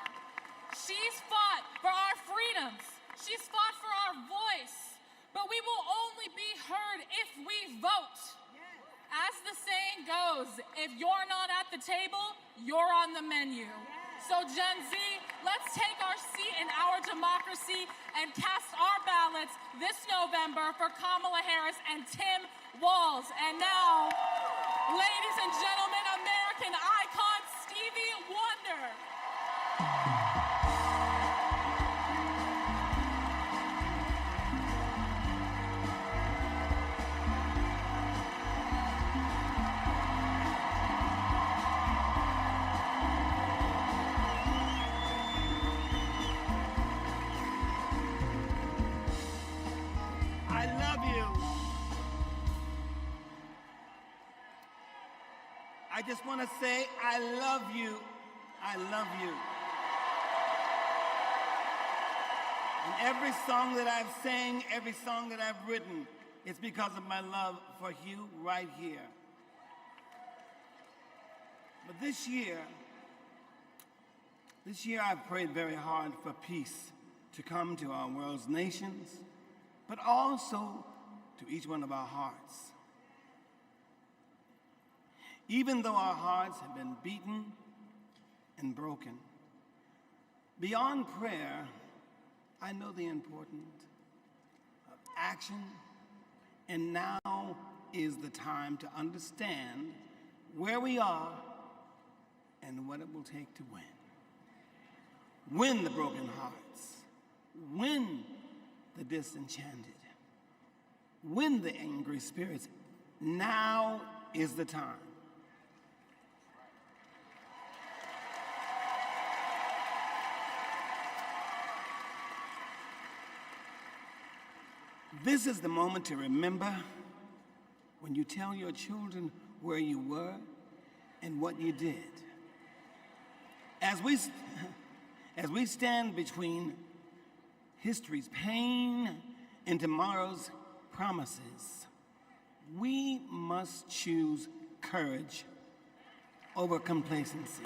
She's fought for our freedoms. She's fought for our voice, but we will only be heard if we vote. As the saying goes, if you're not at the table, you're on the menu. So Gen Z, let's take our seat in our democracy and cast our ballots this November for Kamala Harris and Tim Walz. And now, ladies and gentlemen, American icon Stevie Wonder.
I love you. I just want to say, I love you. I love you. And every song that I've sang, every song that I've written, it's because of my love for you right here. But this year I've prayed very hard for peace to come to our world's nations, but also to each one of our hearts. Even though our hearts have been beaten and broken, beyond prayer, I know the importance of action, and now is the time to understand where we are and what it will take to win. Win the broken hearts, win the disenchanted, win the angry spirits. Now is the time. This is the moment to remember when you tell your children where you were and what you did. As we stand between history's pain and tomorrow's promises, we must choose courage over complacency.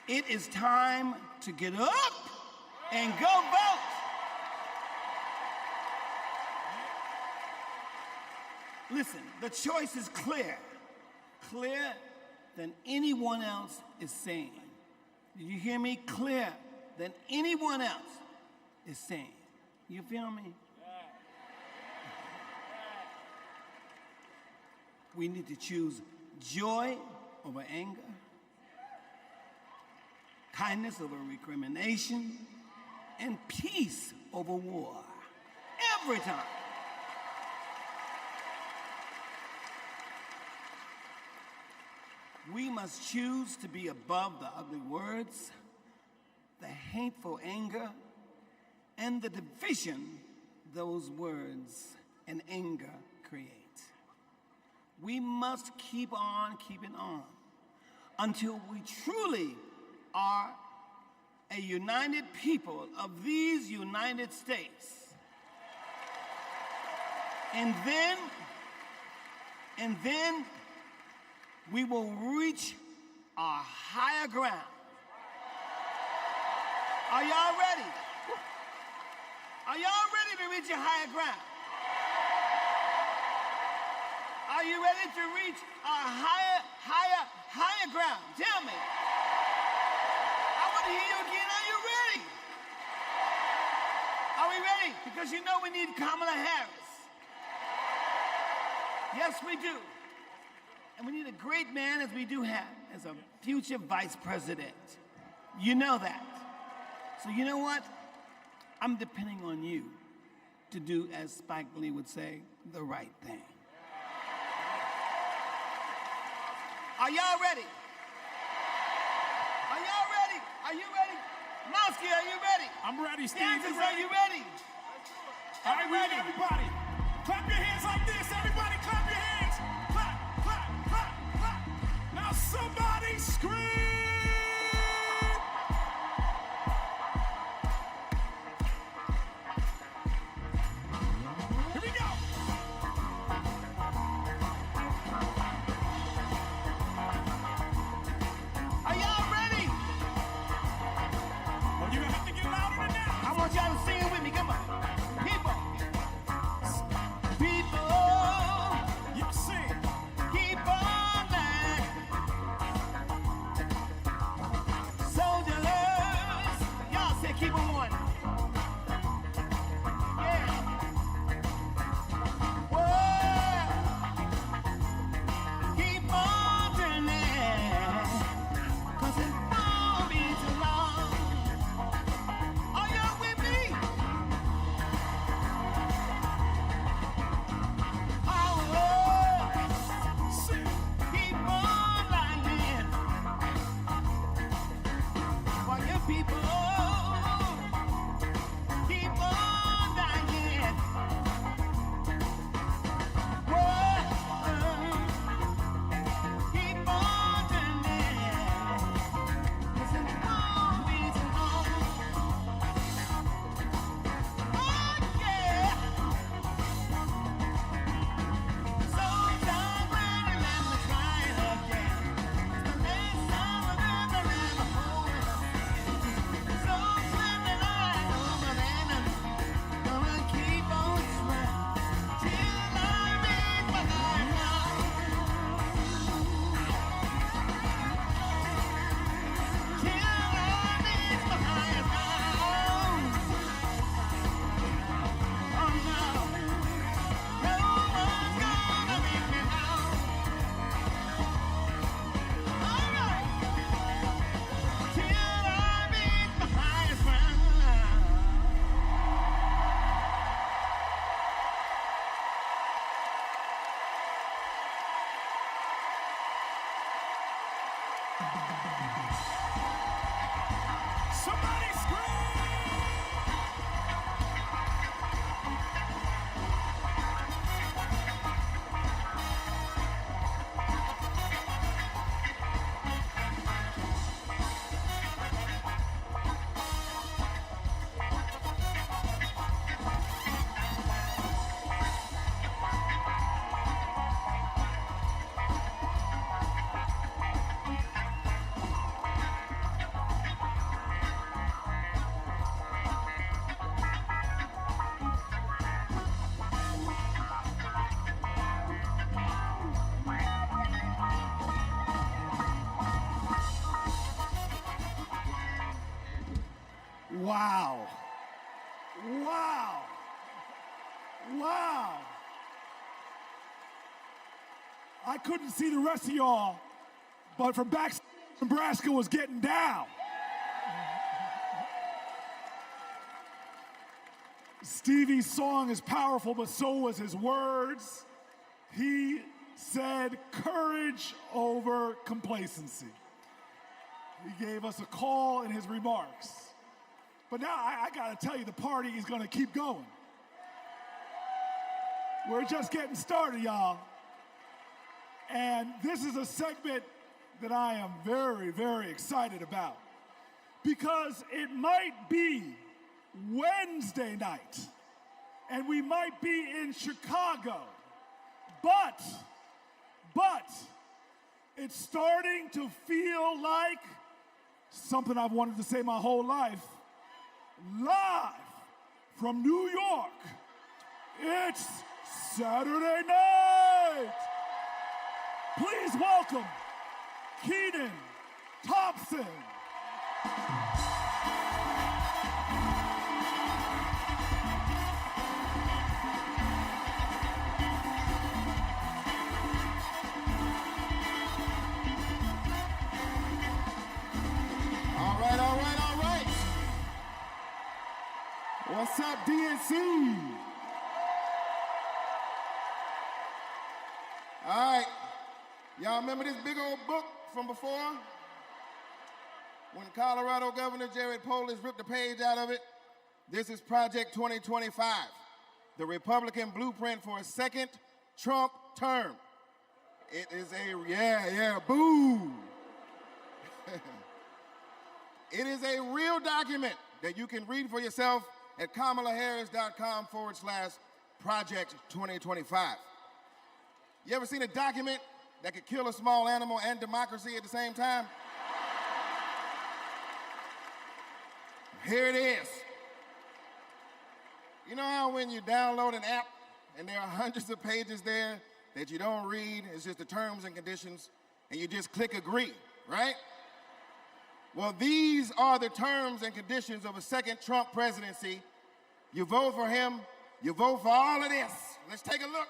It is time to get up and go vote. Listen, the choice is clear. Clear
than anyone else is saying. Did you hear me? Clear than anyone else is saying. You feel me? We need to choose joy over anger, kindness over recrimination, and peace over war. Every time. We must choose to be above the ugly words, the hateful anger, and the division those words and anger create. We must keep on keeping on until we truly are a united people of these United States. And then we will reach our higher ground. Are y'all ready? Are y'all ready to reach a higher ground? Are you ready to reach our higher ground? Tell me. I want to hear you again. Are you ready? Are we ready? Because you know we need Kamala Harris. Yes, we do. And we need a great man, as we do have, as a future vice president. You know that. So you know what? I'm depending on you to do, as Spike Lee would say, the right thing. Are y'all ready? Are y'all ready? Are you ready? Mosky, are you ready?
I'm ready, Steve.
Kansas, are you ready?
All right, we need everybody. Clap your hands like this. Everybody clap your hands. Clap, clap, clap, clap. Now somebody scream. Here we go.
Are y'all ready?
Well, you're going to have to get louder than that.
I want y'all to sing it with me. Come on. People. People.
You sing.
Keep on lying. Soldiers. Y'all say keep on one. Yeah. Whoa. Keep on turning. 'Cause it won't be too long. Are y'all with me? Keep on lying. While your people keep on dying. Whoa. Keep on turning. 'Cause it won't be too long. Oh, yeah. So done when you let me try it again. It's the last time I've ever let my home. So swimming right over then I'm gonna keep on swimming till I reach my high ground. Till I reach my high ground. Oh no. No one's gonna make me now. All right. Till I reach the highest ground.
Somebody scream.
Wow. Wow. Wow. I couldn't see the rest of y'all, but from back, Nebraska was getting down. Stevie's song is powerful, but so was his words. He said courage over complacency. He gave us a call in his remarks. But now I gotta tell you, the party is gonna keep going. We're just getting started, y'all. And this is a segment that I am very, very excited about, because it might be Wednesday night and we might be in Chicago, but it's starting to feel like something I've wanted to say my whole life. Live from New York, it's Saturday night. Please welcome Kenan Thompson.
All right. What's up, DNC? All right. Y'all remember this big old book from before? When Colorado Governor Jared Polis ripped a page out of it? This is Project 2025, the Republican blueprint for a second Trump term. It is boo. It is a real document that you can read for yourself at kamalaharris.com/Project 2025. You ever seen a document that could kill a small animal and democracy at the same time? Here it is. You know how when you download an app and there are hundreds of pages there that you don't read, it's just the terms and conditions, and you just click agree, right? Well, these are the terms and conditions of a second Trump presidency. You vote for him, you vote for all of this. Let's take a look.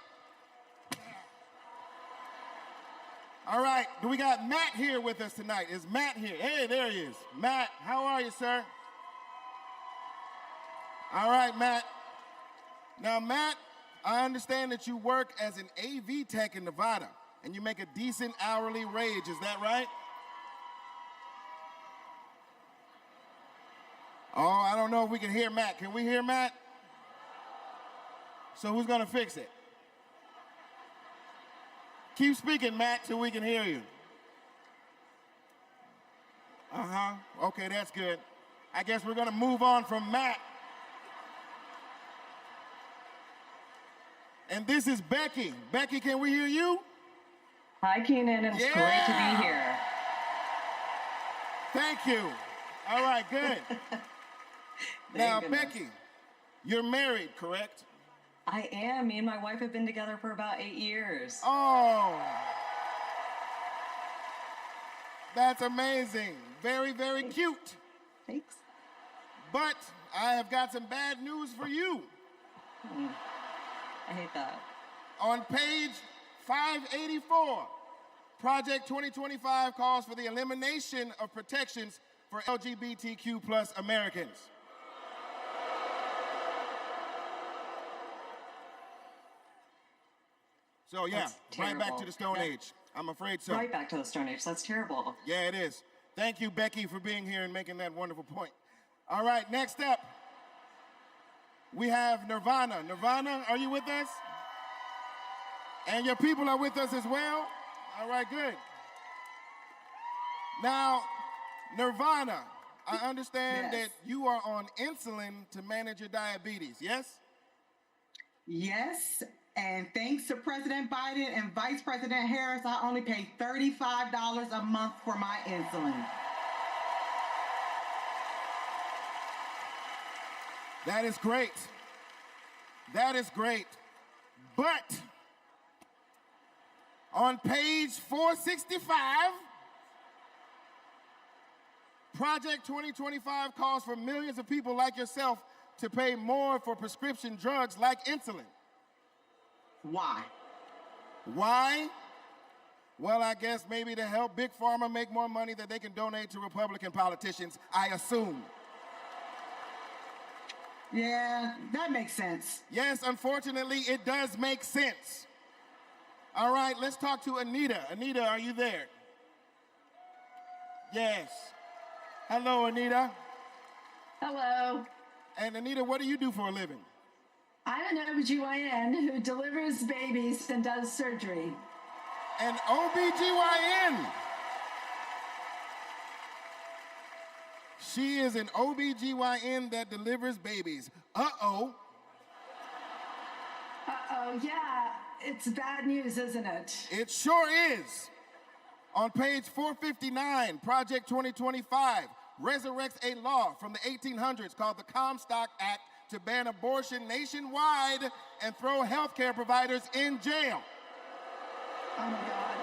All right, do we got Matt here with us tonight? Is Matt here? Hey, there he is. Matt, how are you, sir? All right, Matt. Now, Matt, I understand that you work as an AV tech in Nevada, and you make a decent hourly wage, is that right? Oh, I don't know if we can hear Matt. Can we hear Matt? So who's gonna fix it? Keep speaking, Matt, till we can hear you. Okay, that's good. I guess we're gonna move on from Matt. And this is Becky. Becky, can we hear you?
Hi, Kenan. It's great to be here.
Thank you. All right, good. Now, Becky, you're married, correct?
I am. Me and my wife have been together for about 8 years.
Oh, that's amazing. Very, very cute.
Thanks.
But I have got some bad news for you.
I hate that.
On page 584, Project 2025 calls for the elimination of protections for LGBTQ plus Americans. So yeah, right back to the Stone Age. I'm afraid so.
Right back to the Stone Age. That's terrible.
Yeah, it is. Thank you, Becky, for being here and making that wonderful point. All right, next up, we have Nirvana. Nirvana, are you with us? And your people are with us as well? All right, good. Now, Nirvana, I understand that you are on insulin to manage your diabetes, yes?
Yes, and thanks to President Biden and Vice President Harris, I only pay $35 a month for my insulin.
That is great. That is great. But on page 465, Project 2025 calls for millions of people like yourself to pay more for prescription drugs like insulin.
Why?
Why? Well, I guess maybe to help Big Pharma make more money that they can donate to Republican politicians, I assume.
Yeah, that makes sense.
Yes, unfortunately, it does make sense. All right, let's talk to Anita. Anita, are you there? Yes. Hello, Anita.
Hello.
And Anita, what do you do for a living?
I'm an OBGYN who delivers babies and does surgery.
An OBGYN. She is an OBGYN that delivers babies. Uh-oh.
Uh-oh, yeah. It's bad news, isn't it?
It sure is. On page 459, Project 2025 resurrects a law from the 1800s called the Comstock Act to ban abortion nationwide and throw healthcare providers in jail.
Oh my God,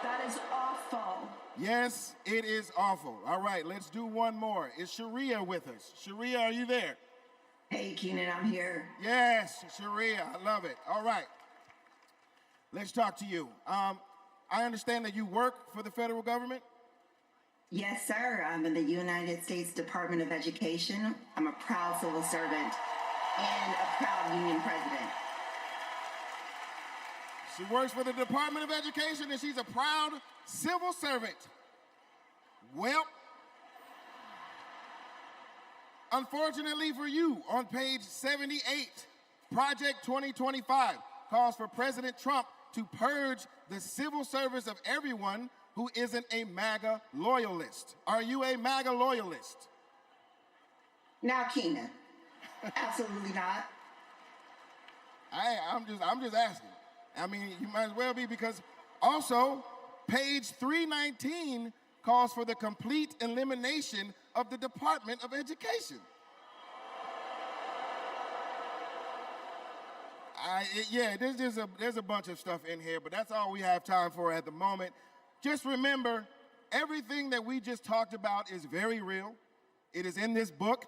that is awful.
Yes, it is awful. All right, let's do one more. Is Sharia with us? Sharia, are you there?
Hey, Keenan, I'm here.
Yes, Sharia, I love it. All right, let's talk to you. I understand that you work for the federal government?
Yes, sir. I'm in the United States Department of Education. I'm a proud civil servant and a proud union president.
She works for the Department of Education and she's a proud civil servant. Well, unfortunately for you, on page 78, Project 2025 calls for President Trump to purge the civil service of everyone who isn't a MAGA loyalist. Are you a MAGA loyalist?
Now, Keenan, absolutely not.
I'm just asking. I mean, you might as well be, because also page 319 calls for the complete elimination of the Department of Education. There's a bunch of stuff in here, but that's all we have time for at the moment. Just remember, everything that we just talked about is very real. It is in this book.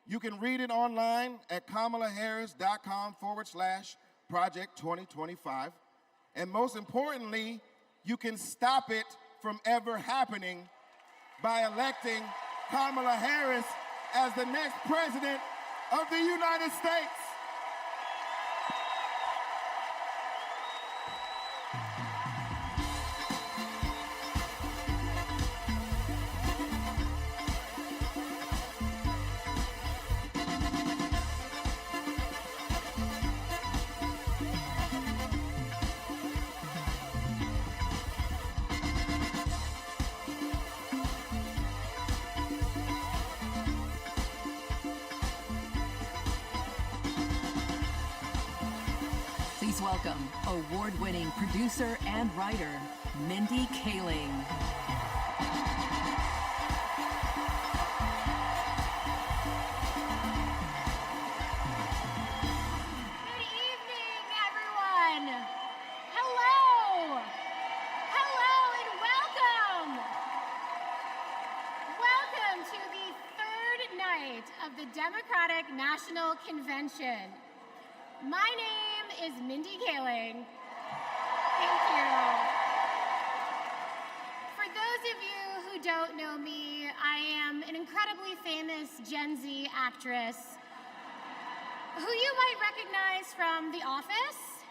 You can read it online at kamalaharris.com/Project 2025. And most importantly, you can stop it from ever happening by electing Kamala Harris as the next president of the United States.
Please welcome award-winning producer and writer, Mindy Kaling.
Good evening, everyone. Hello. Hello and welcome. Welcome to the third night of the Democratic National Convention. My name is Mindy Kaling. Thank you. For those of you who don't know me, I am an incredibly famous Gen Z actress who you might recognize from The Office.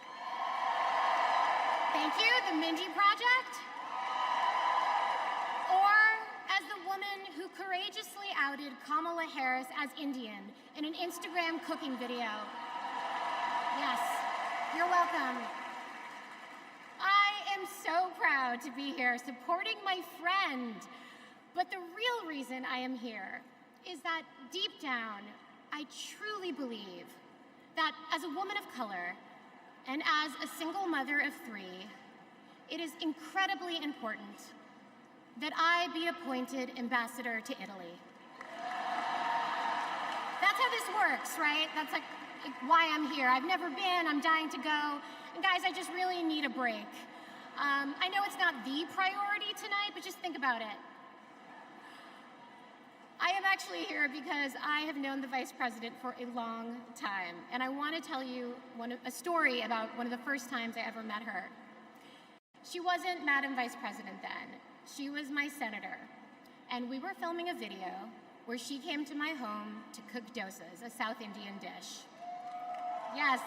Thank you, The Mindy Project. Or as the woman who courageously outed Kamala Harris as Indian in an Instagram cooking video. Yes, you're welcome. I am so proud to be here supporting my friend. But the real reason I am here is that deep down, I truly believe that as a woman of color and as a single mother of three, it is incredibly important that I be appointed ambassador to Italy. That's how this works, right? That's like why I'm here. I've never been, I'm dying to go. And guys, I just really need a break. I know it's not the priority tonight, but just think about it. I am actually here because I have known the Vice President for a long time, and I want to tell you a story about one of the first times I ever met her. She wasn't Madam Vice President then. She was my senator, and we were filming a video where she came to my home to cook dosas, a South Indian dish. Yes,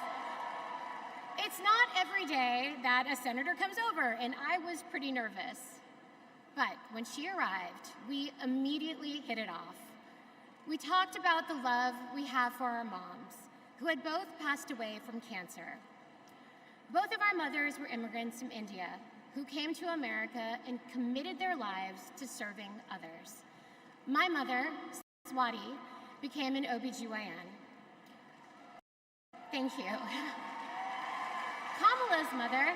it's not every day that a senator comes over, and I was pretty nervous. But when she arrived, we immediately hit it off. We talked about the love we have for our moms, who had both passed away from cancer. Both of our mothers were immigrants from India who came to America and committed their lives to serving others. My mother, Swati, became an OBGYN. Thank you. Kamala's mother,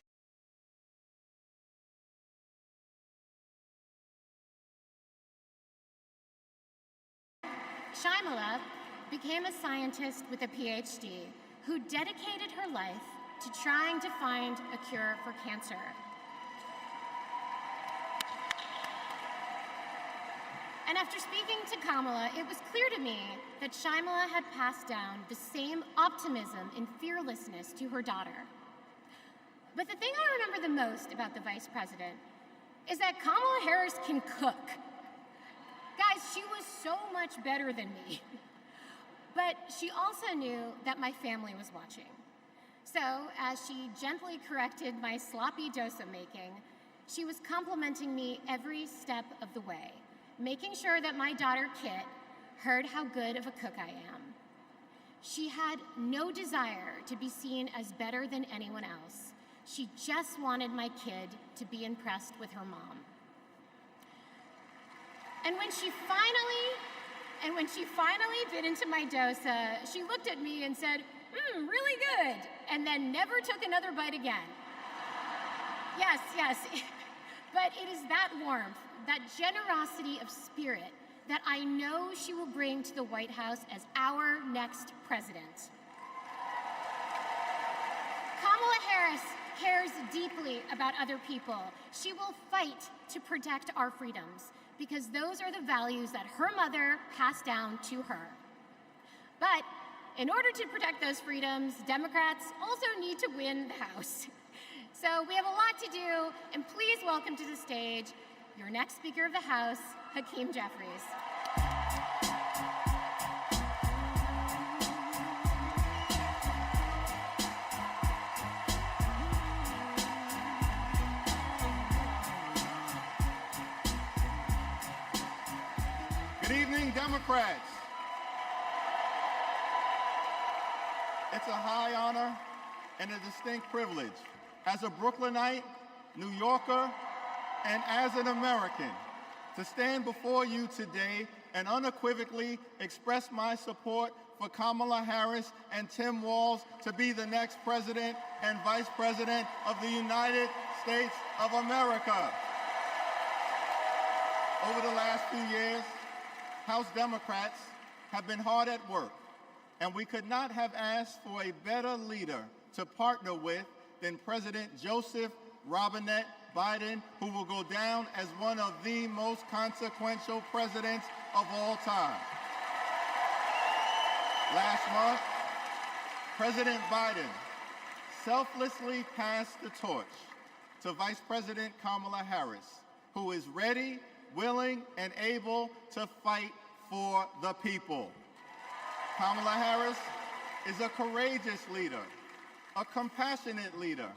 Shyamala, became a scientist with a PhD who dedicated her life to trying to find a cure for cancer. And after speaking to Kamala, it was clear to me that Shyamala had passed down the same optimism and fearlessness to her daughter. But the thing I remember the most about the Vice President is that Kamala Harris can cook. Guys, she was so much better than me. But she also knew that my family was watching. So, as she gently corrected my sloppy dosa making, she was complimenting me every step of the way, making sure that my daughter Kit heard how good of a cook I am. She had no desire to be seen as better than anyone else. She just wanted my kid to be impressed with her mom. And when she finally bit into my dosa, she looked at me and said, really good, and then never took another bite again. Yes, but it is that warmth, that generosity of spirit that I know she will bring to the White House as our next president. Kamala Harris cares deeply about other people. She will fight to protect our freedoms, because those are the values that her mother passed down to her. But in order to protect those freedoms, Democrats also need to win the House. So we have a lot to do, and please welcome to the stage your next Speaker of the House, Hakeem Jeffries.
Good evening, Democrats. It's a high honor and a distinct privilege as a Brooklynite, New Yorker, and as an American to stand before you today and unequivocally express my support for Kamala Harris and Tim Walz to be the next President and Vice President of the United States of America. Over the last few years, House Democrats have been hard at work, and we could not have asked for a better leader to partner with than President Joseph Robinette Biden, who will go down as one of the most consequential presidents of all time. Last month, President Biden selflessly passed the torch to Vice President Kamala Harris, who is ready, willing, and able to fight for the people. Kamala Harris is a courageous leader, a compassionate leader,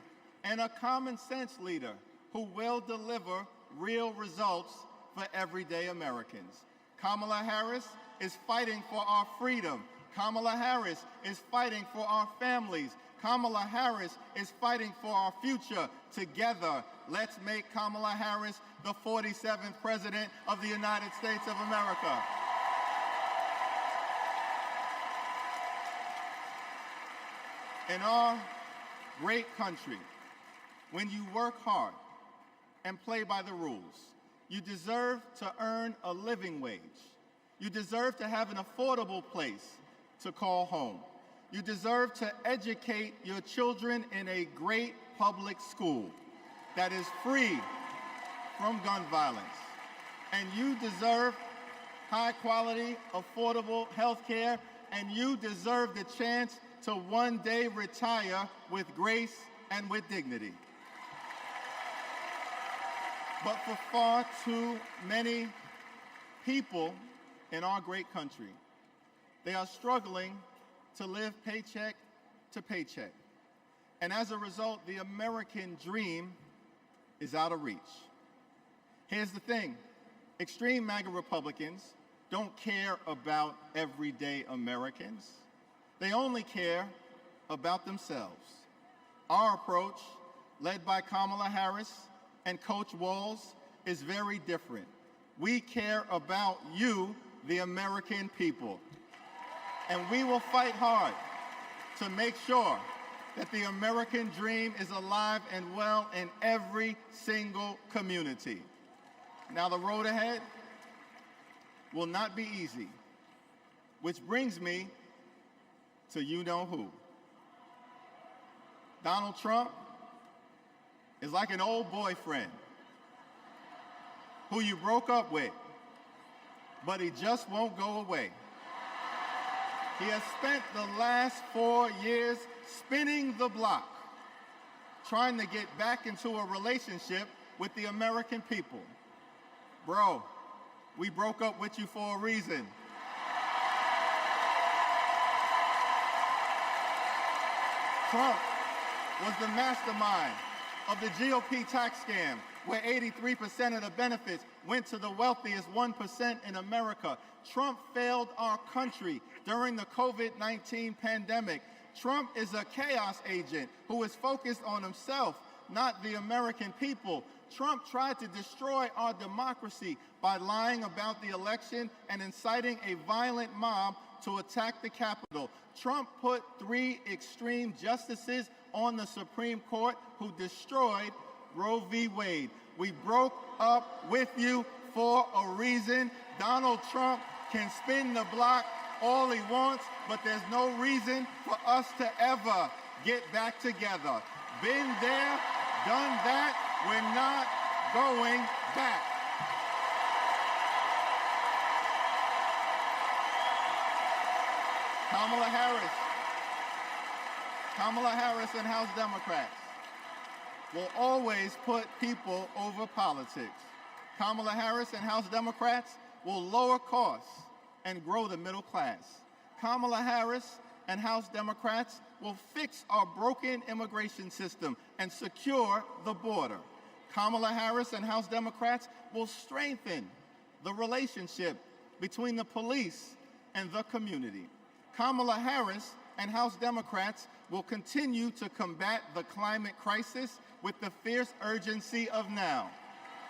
and a common sense leader who will deliver real results for everyday Americans. Kamala Harris is fighting for our freedom. Kamala Harris is fighting for our families. Kamala Harris is fighting for our future. Together, let's make Kamala Harris the 47th President of the United States of America. In our great country, when you work hard and play by the rules, you deserve to earn a living wage. You deserve to have an affordable place to call home. You deserve to educate your children in a great public school that is free from gun violence. And you deserve high-quality, affordable health care, and you deserve the chance to one day retire with grace and with dignity. But for far too many people in our great country, they are struggling to live paycheck to paycheck. And as a result, the American dream is out of reach. Here's the thing. Extreme MAGA Republicans don't care about everyday Americans. They only care about themselves. Our approach, led by Kamala Harris and Coach Walz, is very different. We care about you, the American people. And we will fight hard to make sure that the American dream is alive and well in every single community. Now, the road ahead will not be easy, which brings me to you-know-who. Donald Trump is like an old boyfriend who you broke up with, but he just won't go away. He has spent the last 4 years spinning the block, trying to get back into a relationship with the American people. Bro, we broke up with you for a reason. Trump was the mastermind of the GOP tax scam, where 83% of the benefits went to the wealthiest 1% in America. Trump failed our country during the COVID-19 pandemic. Trump is a chaos agent who is focused on himself, not the American people. Trump tried to destroy our democracy by lying about the election and inciting a violent mob to attack the Capitol. Trump put 3 extreme justices on the Supreme Court who destroyed Roe v. Wade. We broke up with you for a reason. Donald Trump can spin the block all he wants, but there's no reason for us to ever get back together. Been there, done that, we're not going back. Kamala Harris and House Democrats will always put people over politics. Kamala Harris and House Democrats will lower costs and grow the middle class. Kamala Harris and House Democrats will fix our broken immigration system and secure the border. Kamala Harris and House Democrats will strengthen the relationship between the police and the community. Kamala Harris and House Democrats will continue to combat the climate crisis with the fierce urgency of now.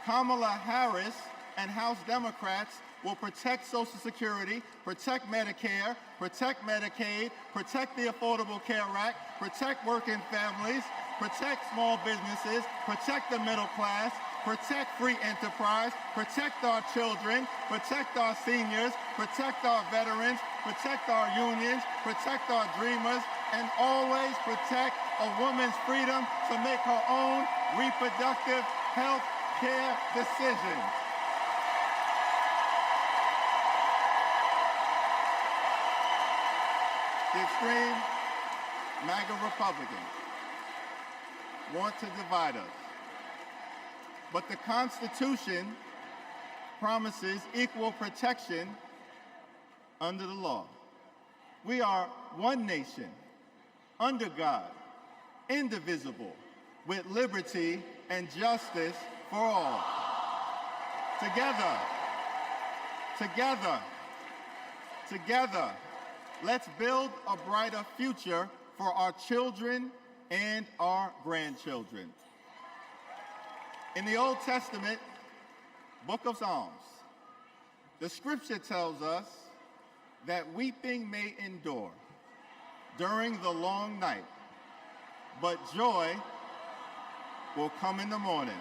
Kamala Harris and House Democrats will protect Social Security, protect Medicare, protect Medicaid, protect the Affordable Care Act, protect working families, protect small businesses, protect the middle class, protect free enterprise, protect our children, protect our seniors, protect our veterans, protect our unions, protect our dreamers, and always protect a woman's freedom to make her own reproductive health care decisions. The extreme MAGA Republicans want to divide us. But the Constitution promises equal protection under the law. We are one nation, under God, indivisible, with liberty and justice for all. Together, let's build a brighter future for our children and our grandchildren. In the Old Testament, Book of Psalms, the scripture tells us that weeping may endure during the long night, but joy will come in the morning.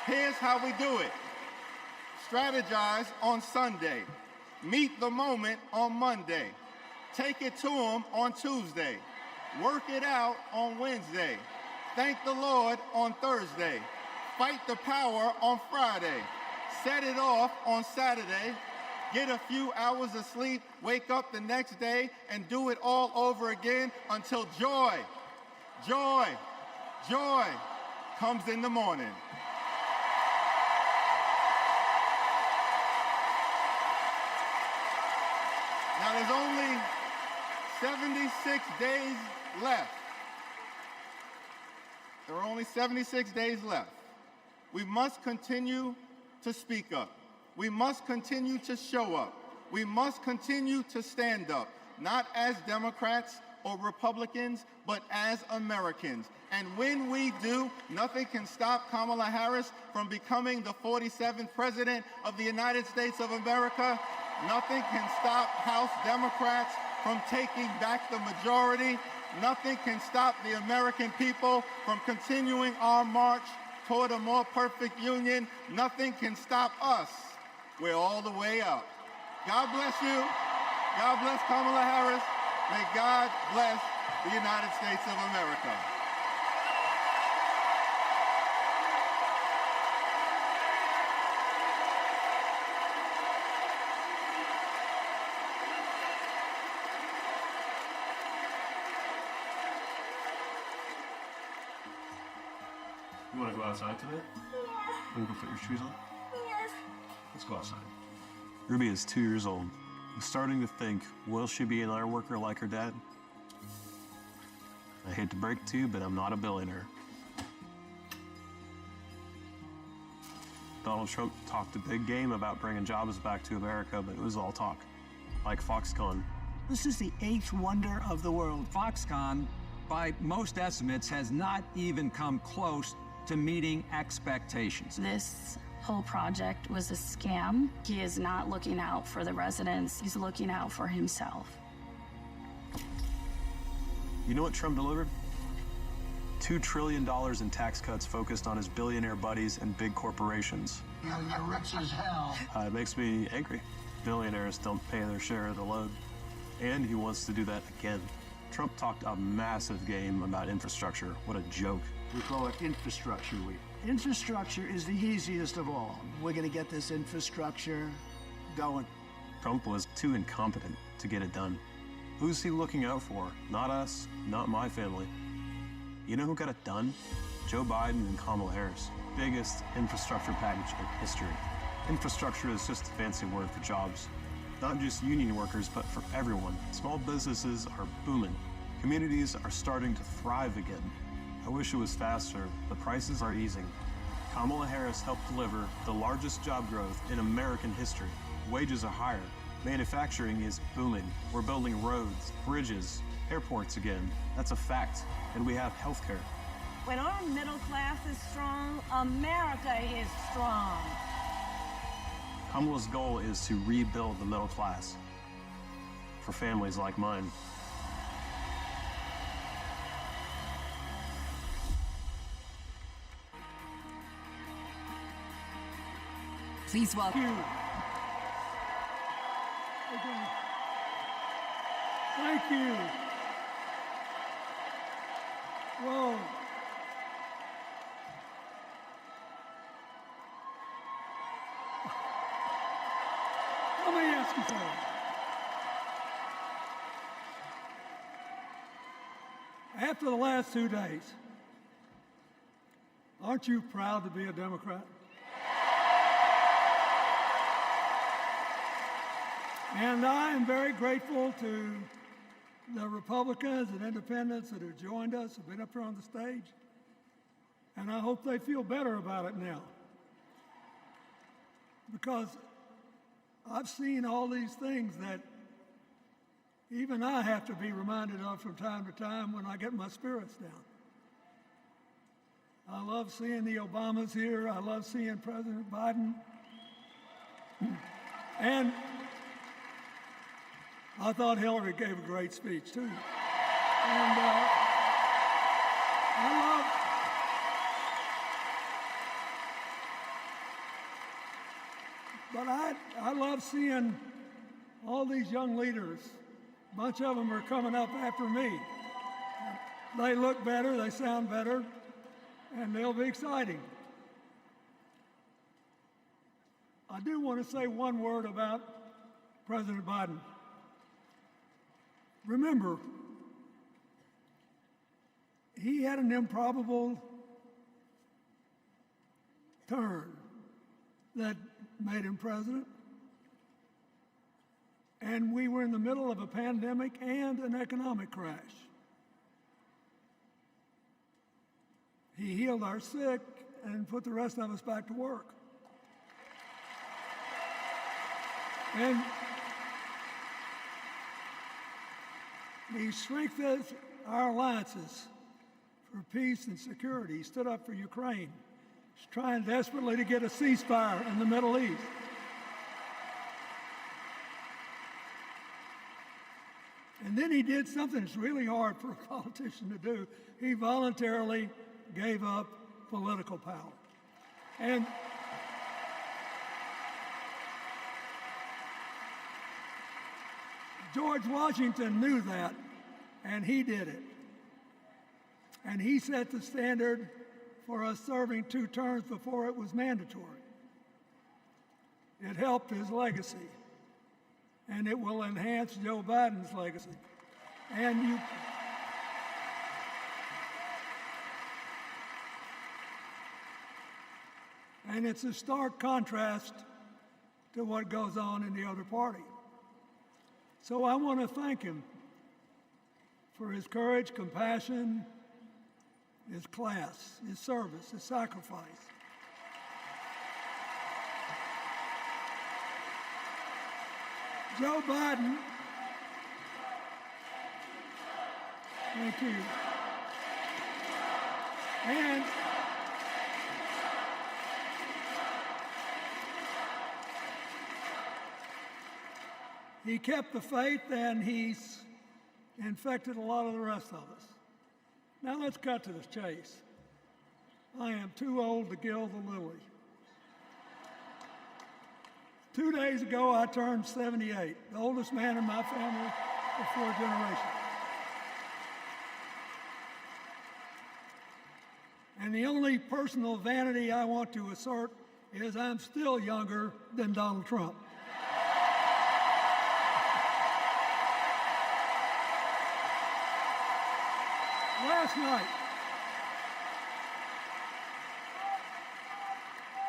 Here's how we do it. Strategize on Sunday. Meet the moment on Monday. Take it to them on Tuesday. Work it out on Wednesday. Thank the Lord on Thursday. Fight the power on Friday. Set it off on Saturday. Get a few hours of sleep, wake up the next day, and do it all over again until joy, joy, joy comes in the morning. Now there's only 76 days left. There are only 76 days left. We must continue to speak up. We must continue to show up. We must continue to stand up, not as Democrats or Republicans, but as Americans. And when we do, nothing can stop Kamala Harris from becoming the 47th President of the United States of America. Nothing can stop House Democrats from taking back the majority. Nothing can stop the American people from continuing our march toward a more perfect union. Nothing can stop us. We're all the way up. God bless you. God bless Kamala Harris. May God bless the United States of America.
You want to go outside today? Yeah. Want to go put your shoes on?
Yes.
Let's go outside. Ruby is 2 years old. I'm starting to think, will she be an iron worker like her dad? I hate to break it to you, but I'm not a billionaire. Donald Trump talked a big game about bringing jobs back to America, but it was all talk, like Foxconn.
This is the 8th wonder of the world. Foxconn, by most estimates, has not even come close to meeting expectations.
This whole project was a scam. He is not looking out for the residents. He's looking out for himself.
You know what Trump delivered? $2 trillion in tax cuts focused on his billionaire buddies and big corporations.
You're rich as hell.
It makes me angry. Billionaires don't pay their share of the load. And he wants to do that again. Trump talked a massive game about infrastructure. What a joke.
We call it Infrastructure Week. Infrastructure is the easiest of all. We're going to get this infrastructure going.
Trump was too incompetent to get it done. Who's he looking out for? Not us, not my family. You know who got it done? Joe Biden and Kamala Harris. Biggest infrastructure package in history. Infrastructure is just a fancy word for jobs. Not just union workers, but for everyone. Small businesses are booming. Communities are starting to thrive again. I wish it was faster. The prices are easing. Kamala Harris helped deliver the largest job growth in American history. Wages are higher. Manufacturing is booming. We're building roads, bridges, airports again. That's a fact. And we have healthcare.
When our middle class is strong, America is strong.
Kamala's goal is to rebuild the middle class for families like mine.
Please welcome.
Thank you. Whoa. Let me ask you something. After the last 2 days, aren't you proud to be a Democrat? And I am very grateful to the Republicans and independents that have joined us, have been up here on the stage. And I hope they feel better about it now. Because I've seen all these things that even I have to be reminded of from time to time when I get my spirits down. I love seeing the Obamas here. I love seeing President Biden. And I thought Hillary gave a great speech, too. And I love seeing all these young leaders. A bunch of them are coming up after me. They look better, they sound better, and they'll be exciting.
I do want to say one word about President Biden. Remember, he had an improbable turn that made him president. And we were in the middle of a pandemic and an economic crash. He healed our sick and put the rest of us back to work. And he strengthened our alliances for peace and security. He stood up for Ukraine. He's trying desperately to get a ceasefire in the Middle East. And then he did something that's really hard for a politician to do. He voluntarily gave up political power. And George Washington knew that, and he did it. And he set the standard for us serving 2 terms before it was mandatory. It helped his legacy, and it will enhance Joe Biden's legacy. And it's a stark contrast to what goes on in the other party. So I want to thank him for his courage, compassion, his class, his service, his sacrifice. Joe Biden, thank you. And he kept the faith, and he's infected a lot of the rest of us. Now let's cut to the chase. I am too old to gild the lily. 2 days ago, I turned 78, the oldest man in my family of 4 generations. And the only personal vanity I want to assert is I'm still younger than Donald Trump.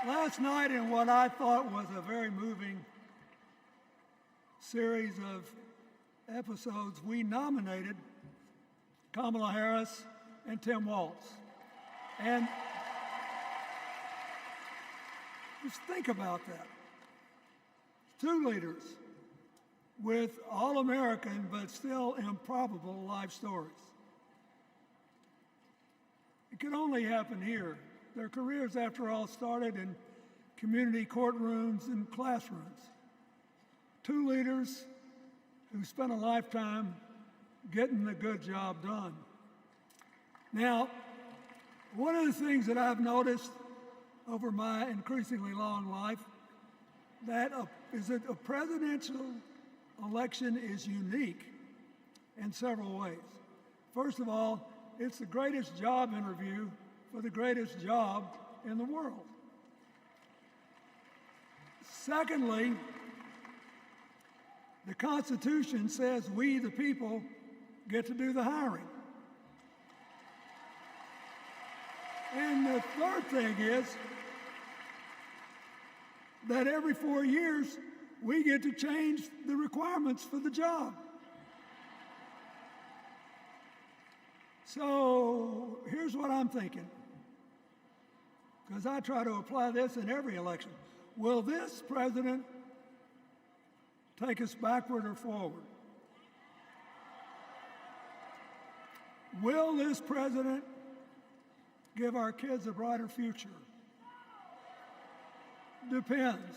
Last night, in what I thought was a very moving series of episodes, we nominated Kamala Harris and Tim Walz. And just think about that. 2 leaders with all-American but still improbable life stories. It could only happen here. Their careers, after all, started in community courtrooms and classrooms. 2 leaders who spent a lifetime getting the good job done. Now, one of the things that I've noticed over my increasingly long life is that a presidential election is unique in several ways. First of all, it's the greatest job interview for the greatest job in the world. Secondly, the Constitution says we, the people, get to do the hiring. And the third thing is that every 4 years, we get to change the requirements for the job. So here's what I'm thinking, because I try to apply this in every election. Will this president take us backward or forward? Will this president give our kids a brighter future? Depends.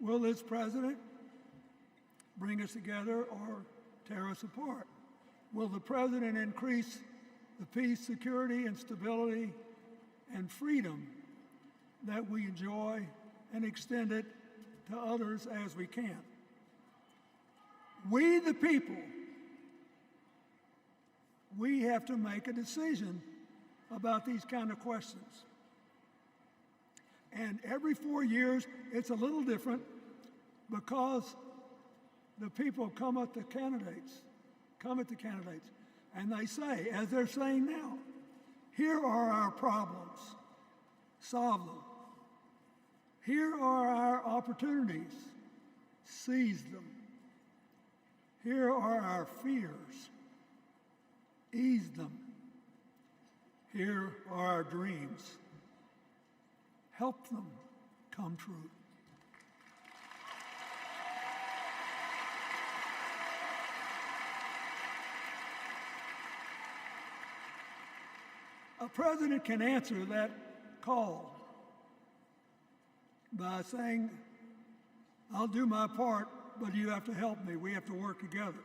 Will this president bring us together or tear us apart? Will the president increase the peace, security, and stability and freedom that we enjoy and extend it to others as we can? We, the people, we have to make a decision about these kind of questions. And every 4 years, it's a little different because the people come at the candidates, and they say, as they're saying now, here are our problems, solve them. Here are our opportunities, seize them. Here are our fears, ease them. Here are our dreams, help them come true. A president can answer that call by saying, I'll do my part, but you have to help me. We have to work together.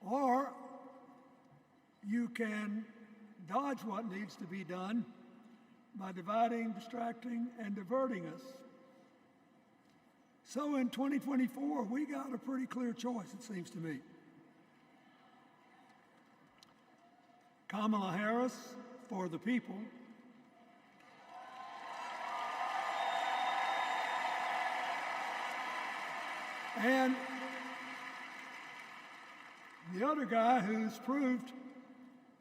Or you can dodge what needs to be done by dividing, distracting, and diverting us. So in 2024, we got a pretty clear choice, it seems to me. Kamala Harris for the people, and the other guy who's proved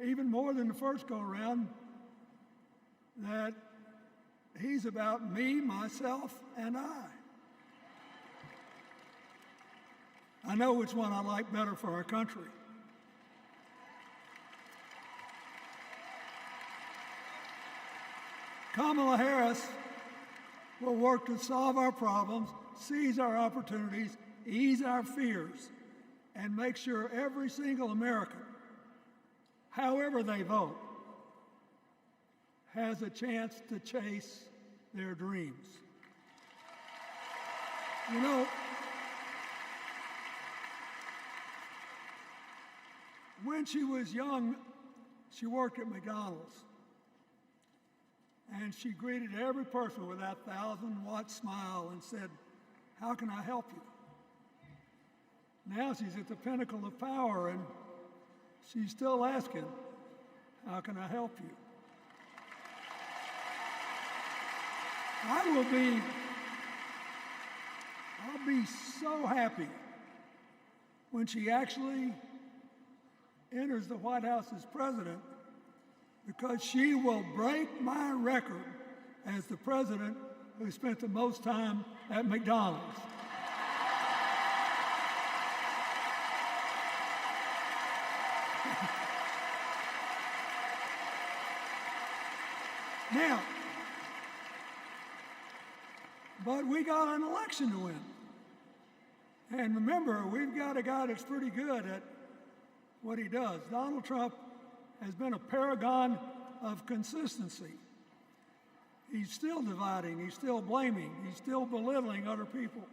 even more than the first go-around that he's about me, myself, and I know which one I like better for our country. Kamala Harris will work to solve our problems, seize our opportunities, ease our fears, and make sure every single American, however they vote, has a chance to chase their dreams. You know, when she was young, she worked at McDonald's. And she greeted every person with that 1,000-watt smile and said, how can I help you? Now she's at the pinnacle of power and she's still asking, how can I help you? I'll be so happy when she actually enters the White House as president, because she will break my record as the president who spent the most time at McDonald's. Now, but we got an election to win. And remember, we've got a guy that's pretty good at what he does. Donald Trump has been a paragon of consistency. He's still dividing, he's still blaming, he's still belittling other people.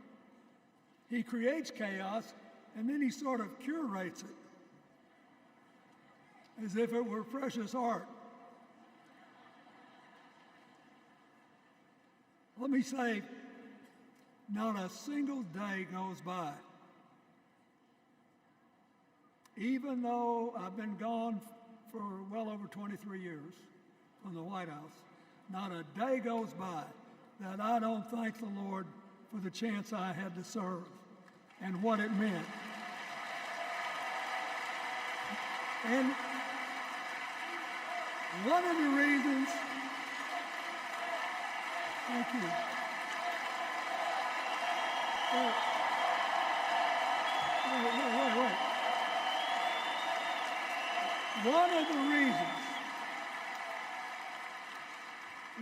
He creates chaos, and then he sort of curates it as if it were precious art. Let me say, not a single day goes by, even though I've been gone for well over 23 years from the White House, not a day goes by that I don't thank the Lord for the chance I had to serve and what it meant. And one of the reasons, thank you. Wait.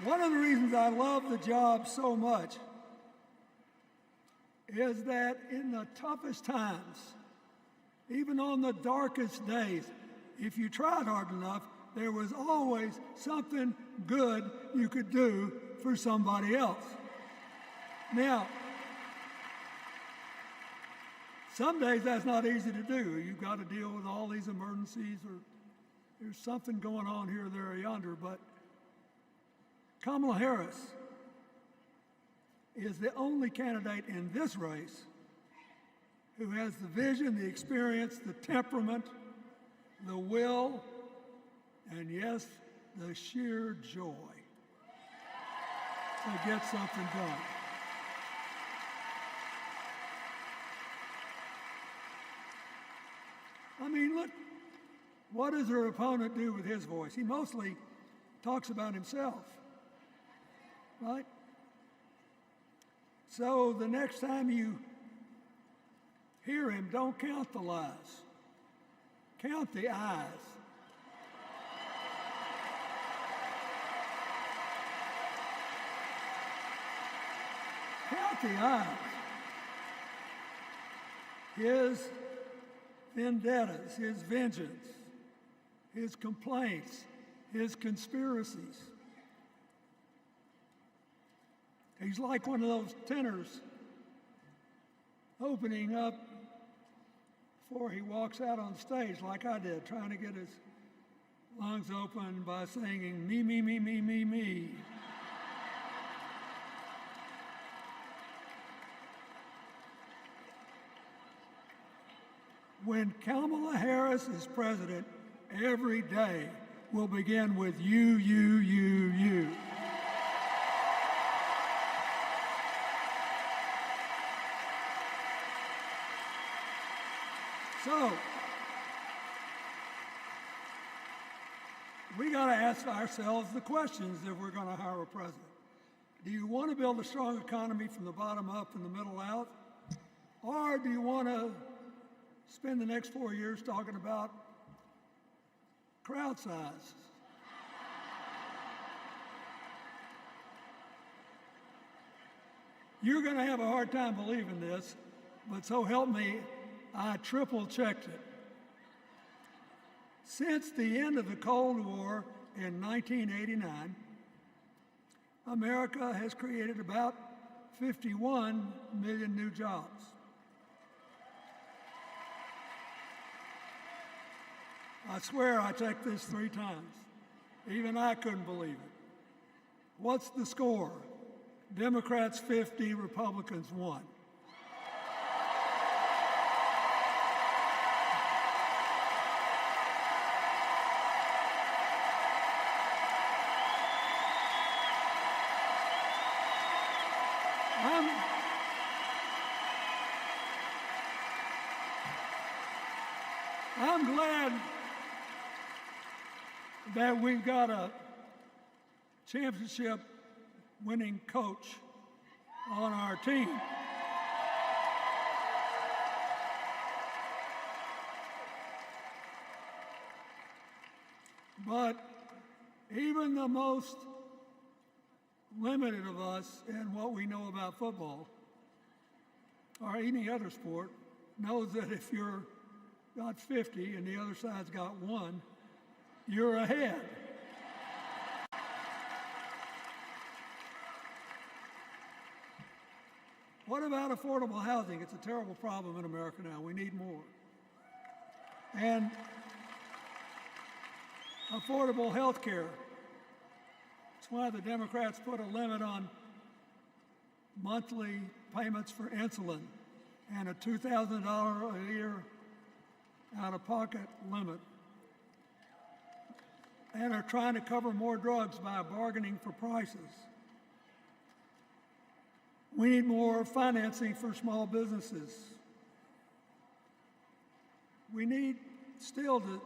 One of the reasons I love the job so much is that in the toughest times, even on the darkest days, if you tried hard enough, there was always something good you could do for somebody else. Now, some days that's not easy to do. You've got to deal with all these emergencies, or there's something going on here, there, or yonder. But Kamala Harris is the only candidate in this race who has the vision, the experience, the temperament, the will, and yes, the sheer joy to get something done. I mean, look, what does her opponent do with his voice? He mostly talks about himself, right? So the next time you hear him, don't count the lies. Count the eyes. Count the eyes. His vendettas, his vengeance, his complaints, his conspiracies. He's like one of those tenors opening up before he walks out on stage, like I did, trying to get his lungs open by singing, me, me, me, me, me, me. When Kamala Harris is president, every day will begin with you, you, you, you. So, we got to ask ourselves the questions if we're going to hire a president. Do you want to build a strong economy from the bottom up and the middle out? Or do you want to spend the next 4 years talking about crowd size? You're going to have a hard time believing this, but so help me, I triple-checked it. Since the end of the Cold War in 1989, America has created about 51 million new jobs. I swear I checked this 3 times. Even I couldn't believe it. What's the score? Democrats 50, Republicans 1. I'm glad that we've got a championship winning coach on our team. But even the most limited of us in what we know about football or any other sport knows that if you're got 50 and the other side's got 1, you're ahead. What about affordable housing? It's a terrible problem in America now. We need more. And affordable health care. That's why the Democrats put a limit on monthly payments for insulin and a $2,000 a year out-of-pocket limit. And are trying to cover more drugs by bargaining for prices. We need more financing for small businesses. We need still to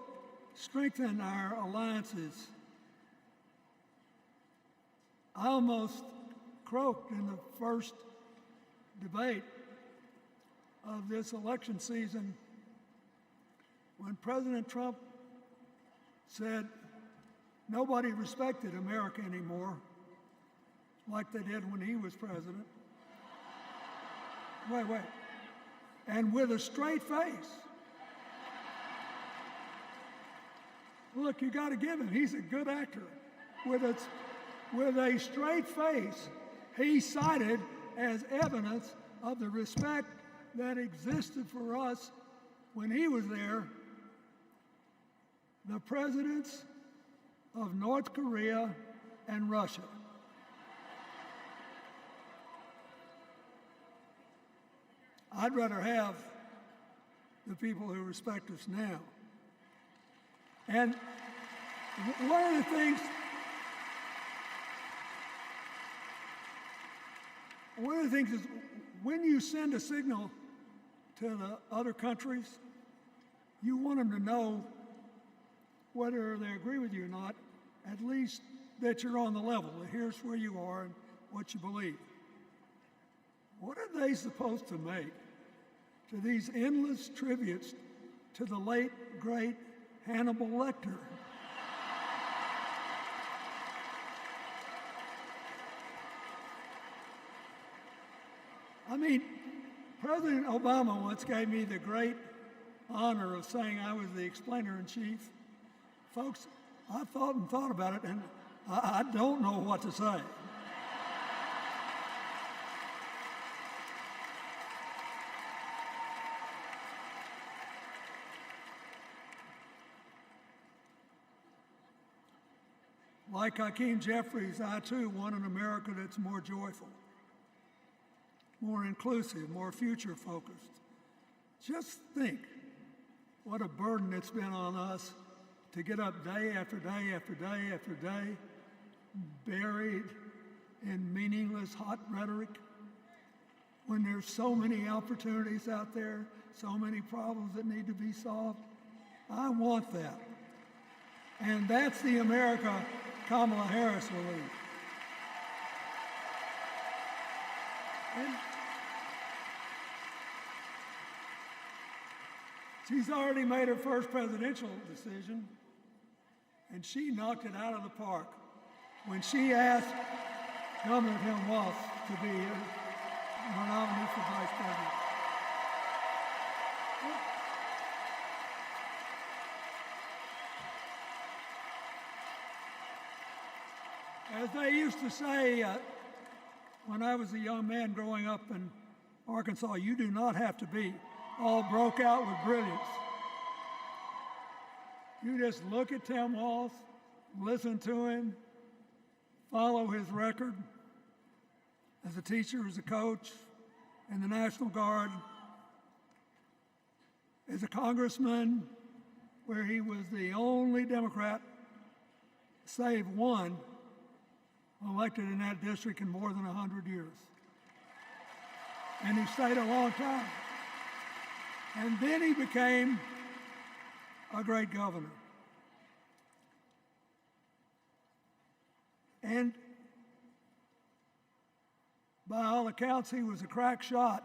strengthen our alliances. I almost croaked in the first debate of this election season when President Trump said nobody respected America anymore like they did when he was president. Wait. And with a straight face. Look, you got to give him. He's a good actor. With a straight face, he cited as evidence of the respect that existed for us when he was there the presidents of North Korea and Russia. I'd rather have the people who respect us now. And one of the things one of the things is when you send a signal to the other countries, you want them to know whether they agree with you or not, at least that you're on the level. Here's where you are and what you believe. What are they supposed to make to these endless tributes to the late, great Hannibal Lecter? I mean, President Obama once gave me the great honor of saying I was the explainer-in-chief. Folks, I've thought and thought about it, and I don't know what to say. Like Hakeem Jeffries, I too want an America that's more joyful, more inclusive, more future-focused. Just think what a burden it's been on us to get up day after day after day after day, buried in meaningless hot rhetoric, when there's so many opportunities out there, so many problems that need to be solved. I want that. And that's the America Kamala Harris will lead. And she's already made her first presidential decision, and she knocked it out of the park when she asked Governor Tim Walz to be her nominee for vice president. As they used to say when I was a young man growing up in Arkansas, you do not have to be all broke out with brilliance. You just look at Tim Walz, listen to him, follow his record as a teacher, as a coach, in the National Guard, as a congressman, where he was the only Democrat, save one, elected in that district in more than 100 years. And he stayed a long time. And then he became a great governor. And by all accounts, he was a crack shot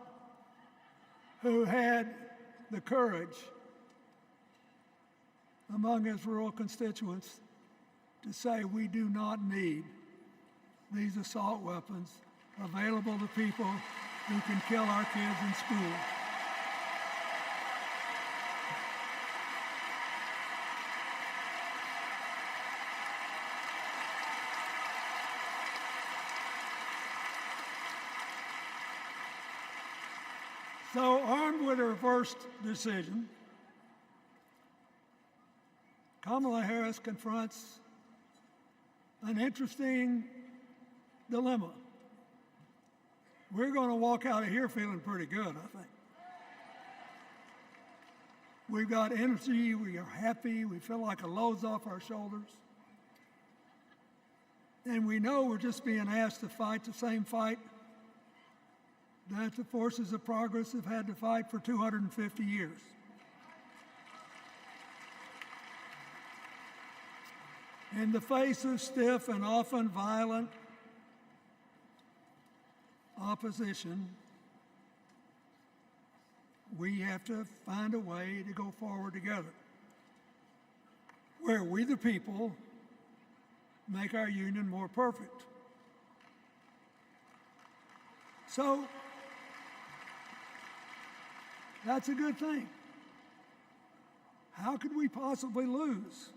who had the courage among his rural constituents to say, we do not need these assault weapons available to people who can kill our kids in school. So, armed with her first decision, Kamala Harris confronts an interesting dilemma. We're going to walk out of here feeling pretty good, I think. We've got energy, we are happy, we feel like a load's off our shoulders. And we know we're just being asked to fight the same fight that the forces of progress have had to fight for 250 years. In the face of stiff and often violent opposition, we have to find a way to go forward together, where we the people make our union more perfect. So, that's a good thing. How could we possibly lose?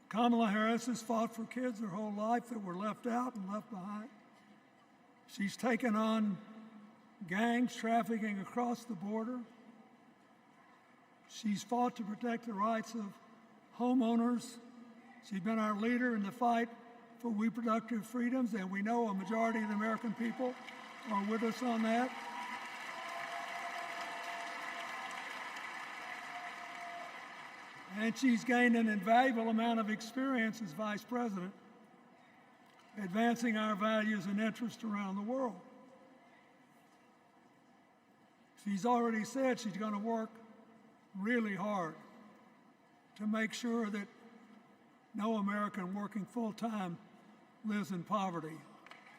Kamala Harris has fought for kids her whole life that were left out and left behind. She's taken on gangs trafficking across the border. She's fought to protect the rights of homeowners. She's been our leader in the fight for reproductive freedoms, and we know a majority of the American people are with us on that. And she's gained an invaluable amount of experience as vice president, advancing our values and interests around the world. She's already said she's going to work really hard to make sure that no American working full-time lives in poverty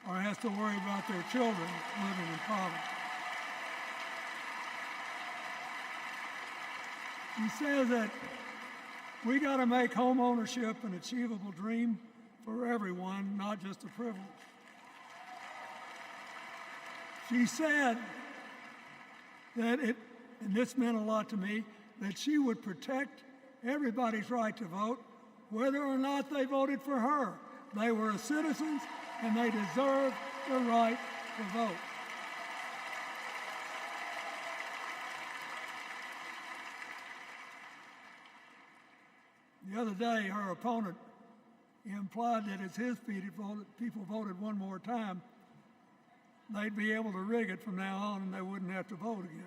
or has to worry about their children living in poverty. She says that we got to make home ownership an achievable dream for everyone, not just a privilege. She said that and this meant a lot to me, that she would protect everybody's right to vote, whether or not they voted for her. They were citizens and they deserved the right to vote. The other day, her opponent implied that as his people voted one more time, they'd be able to rig it from now on and they wouldn't have to vote again.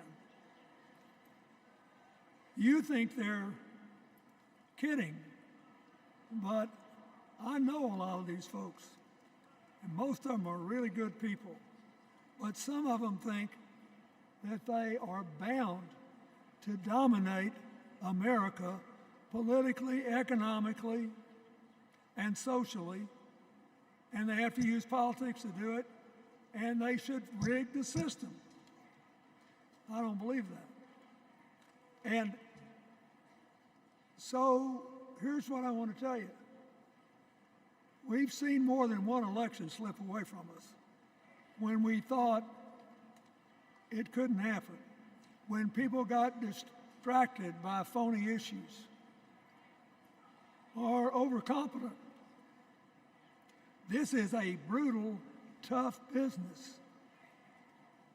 You think they're kidding, but I know a lot of these folks, and most of them are really good people, but some of them think that they are bound to dominate America politically, economically, and socially, and they have to use politics to do it, and they should rig the system. I don't believe that. And so here's what I want to tell you. We've seen more than one election slip away from us when we thought it couldn't happen, when people got distracted by phony issues or overconfident. This is a brutal, tough business.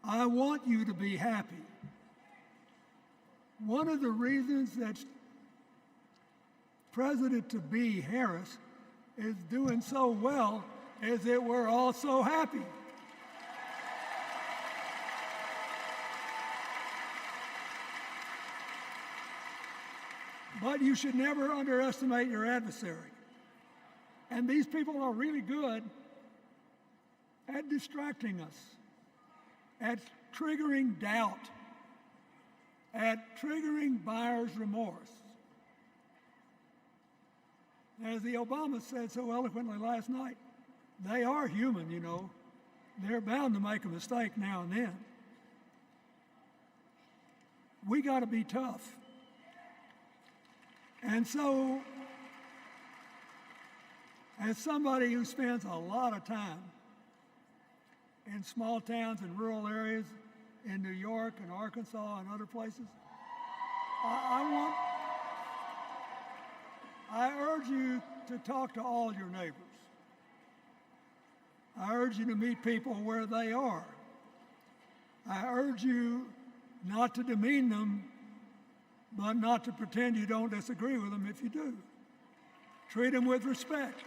I want you to be happy. One of the reasons that President-to-be Harris is doing so well is that we're all so happy. But you should never underestimate your adversary. And these people are really good at distracting us, at triggering doubt, at triggering buyer's remorse. As the Obama said so eloquently last night, they are human, you know. They're bound to make a mistake now and then. We got to be tough. And so, as somebody who spends a lot of time in small towns and rural areas in New York and Arkansas and other places, I urge you to talk to all your neighbors. I urge you to meet people where they are. I urge you not to demean them, but not to pretend you don't disagree with them if you do. Treat them with respect,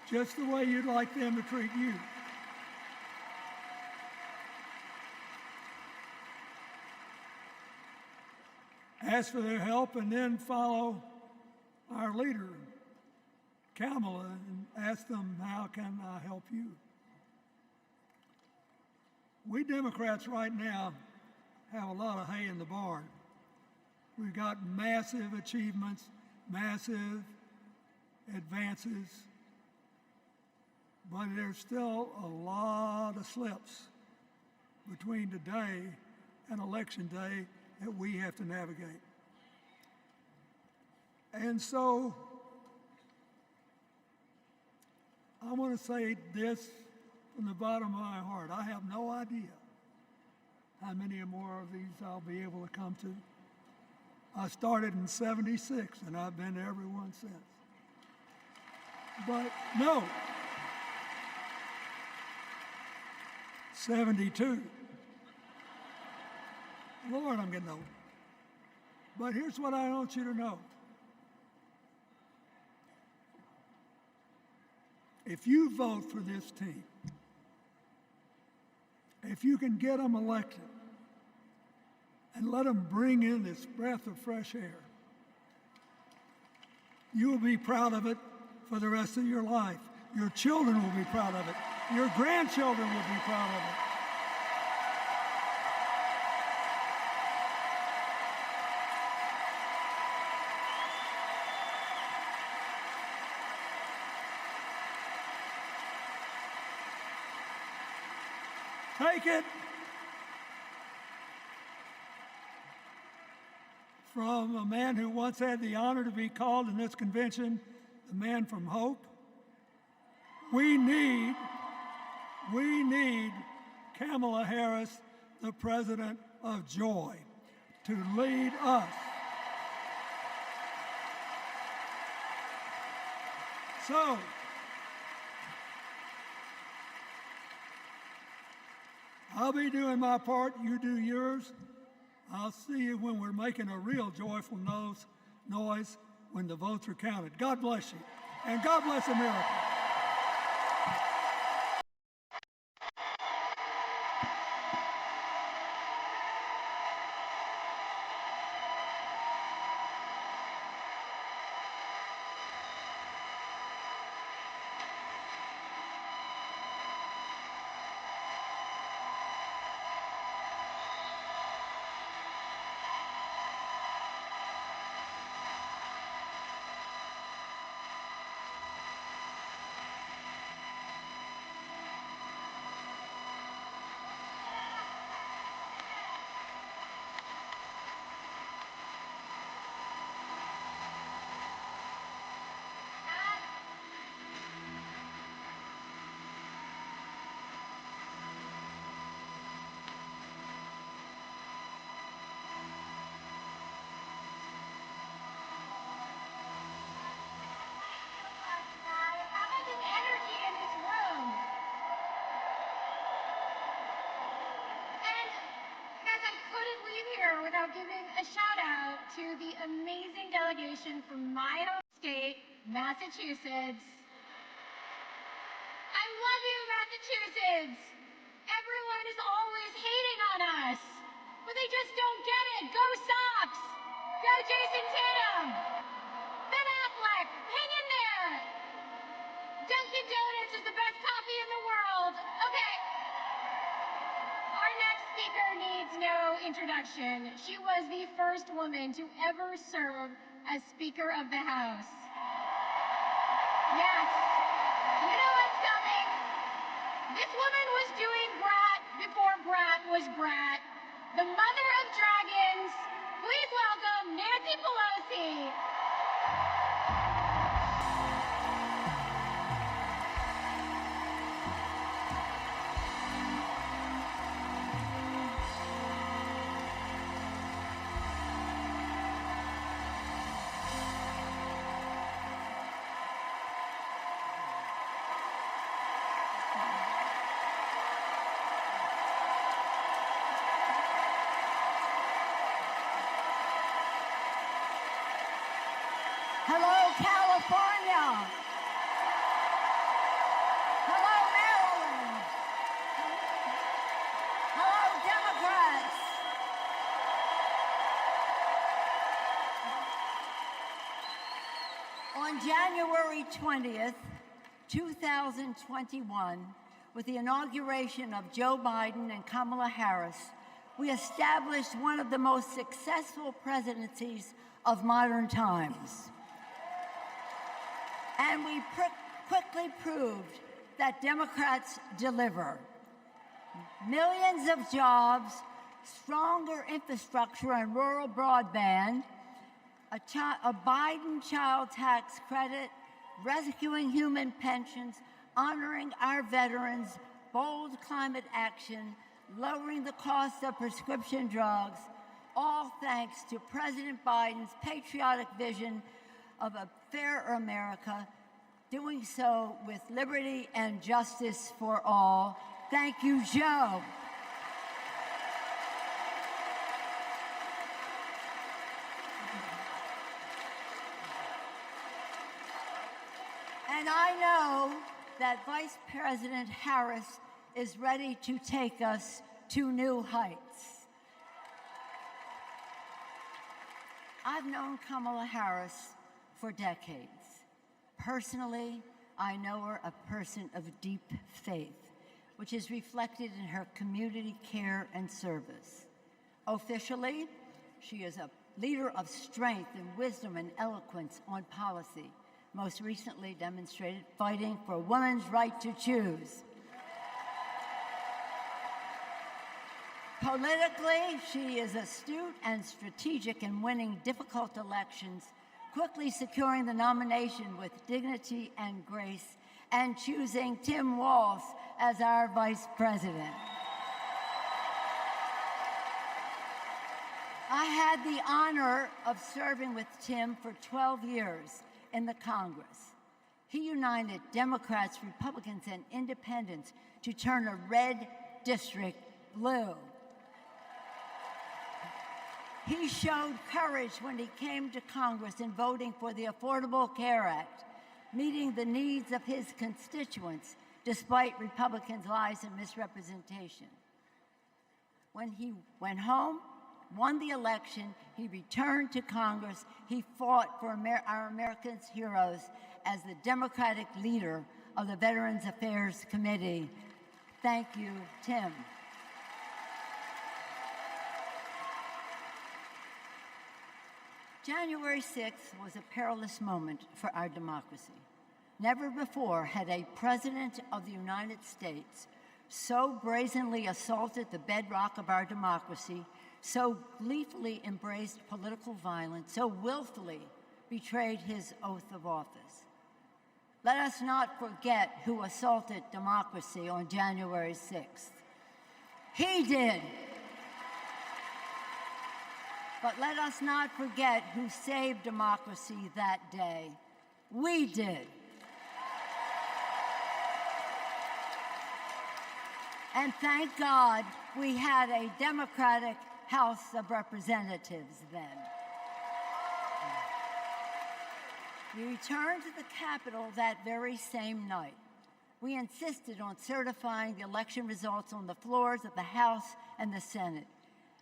just the way you'd like them to treat you. Ask for their help and then follow our leader, Kamala, and ask them, how can I help you? We Democrats right now have a lot of hay in the barn. We've got massive achievements, massive advances, but there's still a lot of slips between today and Election Day that we have to navigate. And so, I want to say this from the bottom of my heart. I have no idea how many more of these I'll be able to come to. I started in '76, and I've been to every one since. But no, 72. Lord, I'm getting old. But here's what I want you to know. If you vote for this team, if you can get them elected and let them bring in this breath of fresh air, you will be proud of it for the rest of your life. Your children will be proud of it. Your grandchildren will be proud of it. Take it from a man who once had the honor to be called in this convention the man from hope. We need Kamala Harris, the president of joy, to lead us. So, I'll be doing my part, you do yours. I'll see you when we're making a real joyful noise when the votes are counted. God bless you, and God bless America.
Without giving a shout out to the amazing delegation from my home state, Massachusetts. I love you, Massachusetts. Everyone is always hating on us, but they just don't get it. Go Sox! Go Jason Tatum! Ben Affleck, hang in there! Dunkin' Donuts is the best coffee in the world. Okay. Our next speaker needs no introduction. She was the first woman to ever serve as Speaker of the House. Yes, you know what's coming. This woman was doing Brat before Brat was Brat. The mother of dragons. Please welcome Nancy Pelosi.
Hello, California. Hello, Maryland. Hello, Democrats. On January 20th, 2021, with the inauguration of Joe Biden and Kamala Harris, we established one of the most successful presidencies of modern times. And we quickly proved that Democrats deliver. Millions of jobs, stronger infrastructure and rural broadband, a Biden child tax credit, rescuing human pensions, honoring our veterans, bold climate action, lowering the cost of prescription drugs, all thanks to President Biden's patriotic vision of a fairer America, doing so with liberty and justice for all. Thank you, Joe. And I know that Vice President Harris is ready to take us to new heights. I've known Kamala Harris for decades. Personally, I know her a person of deep faith, which is reflected in her community care and service. Officially, she is a leader of strength and wisdom and eloquence on policy, most recently demonstrated fighting for women's right to choose. Politically, she is astute and strategic in winning difficult elections, quickly securing the nomination with dignity and grace, and choosing Tim Walz as our vice president. I had the honor of serving with Tim for 12 years in the Congress. He united Democrats, Republicans, and independents to turn a red district blue. He showed courage when he came to Congress in voting for the Affordable Care Act, meeting the needs of his constituents despite Republicans' lies and misrepresentation. When he went home, won the election, he returned to Congress. He fought for our Americans' heroes as the Democratic leader of the Veterans Affairs Committee. Thank you, Tim. January 6th was a perilous moment for our democracy. Never before had a president of the United States so brazenly assaulted the bedrock of our democracy, so gleefully embraced political violence, so willfully betrayed his oath of office. Let us not forget who assaulted democracy on January 6th. He did. But let us not forget who saved democracy that day. We did. And thank God we had a Democratic House of Representatives then. We returned to the Capitol that very same night. We insisted on certifying the election results on the floors of the House and the Senate.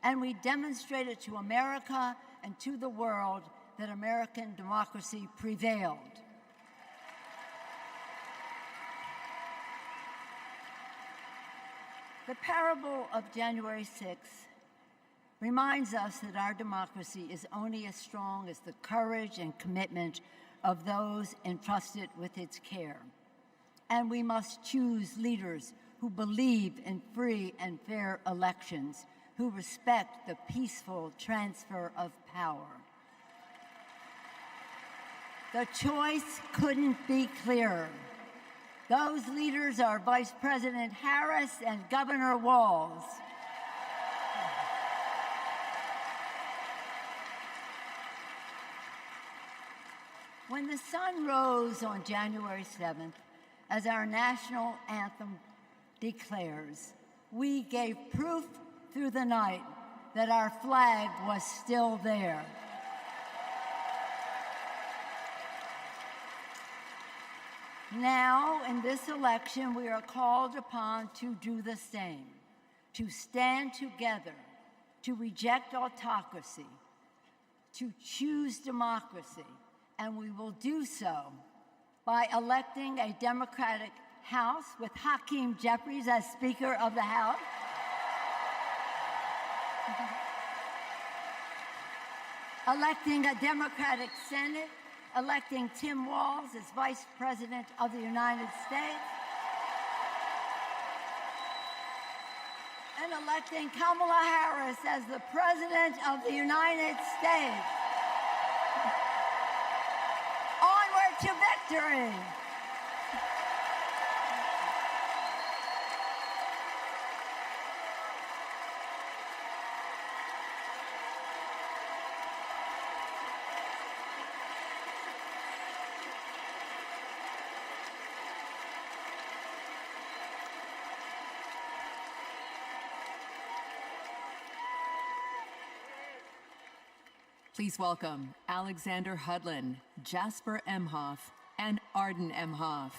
And we demonstrated to America and to the world that American democracy prevailed. The parable of January 6th reminds us that our democracy is only as strong as the courage and commitment of those entrusted with its care. And we must choose leaders who believe in free and fair elections, who respect the peaceful transfer of power. The choice couldn't be clearer. Those leaders are Vice President Harris and Governor Walz. When the sun rose on January 7th, as our national anthem declares, we gave proof through the night that our flag was still there. Now, in this election, we are called upon to do the same, to stand together, to reject autocracy, to choose democracy, and we will do so by electing a Democratic House with Hakeem Jeffries as Speaker of the House, electing a Democratic Senate, electing Tim Walz as Vice President of the United States, and electing Kamala Harris as the President of the United States. Onward to victory!
Please welcome Alexander Hudlin, Jasper Emhoff, and Arden Emhoff.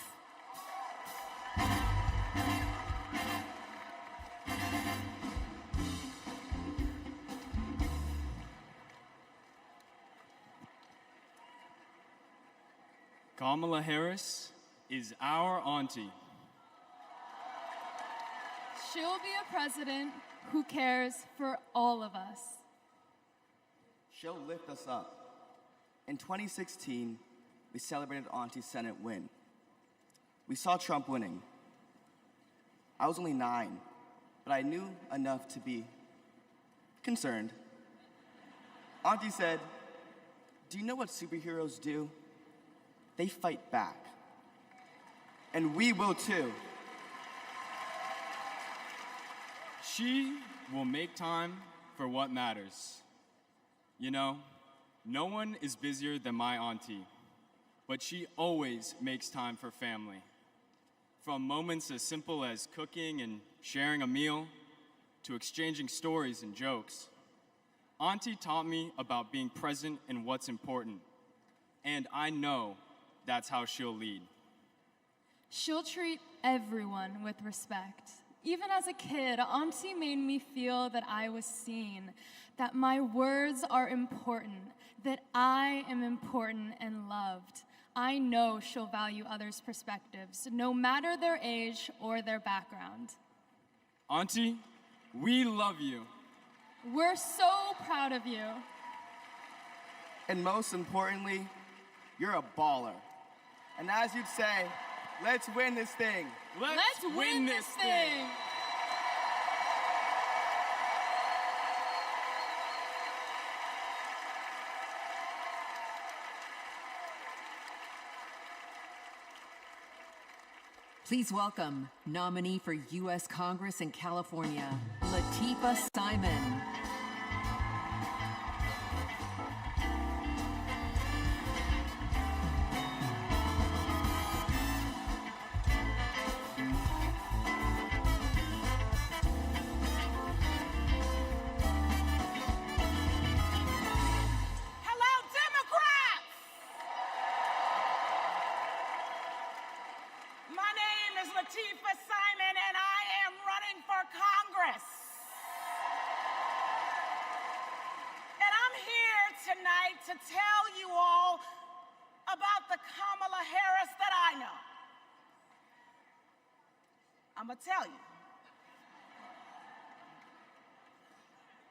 Kamala Harris is our auntie.
She'll be a president who cares for all of us.
She'll lift us up. In 2016, we celebrated Auntie's Senate win. We saw Trump winning. I was only 9, but I knew enough to be concerned, Auntie said, "Do you know what superheroes do? They fight back. And we will too."
She will make time for what matters. You know, no one is busier than my auntie, but she always makes time for family. From moments as simple as cooking and sharing a meal, to exchanging stories and jokes. Auntie taught me about being present in what's important, and I know that's how she'll lead.
She'll treat everyone with respect. Even as a kid, Auntie made me feel that I was seen, that my words are important, that I am important and loved. I know she'll value others' perspectives, no matter their age or their background.
Auntie, we love you.
We're so proud of you.
And most importantly, you're a baller. And as you'd say, let's win this thing.
Let's win this thing.
Please welcome nominee for U.S. Congress in California, Lateefah Simon.
Lateefah Simon, and I am running for Congress. And I'm here tonight to tell you all about the Kamala Harris that I know. I'm gonna tell you.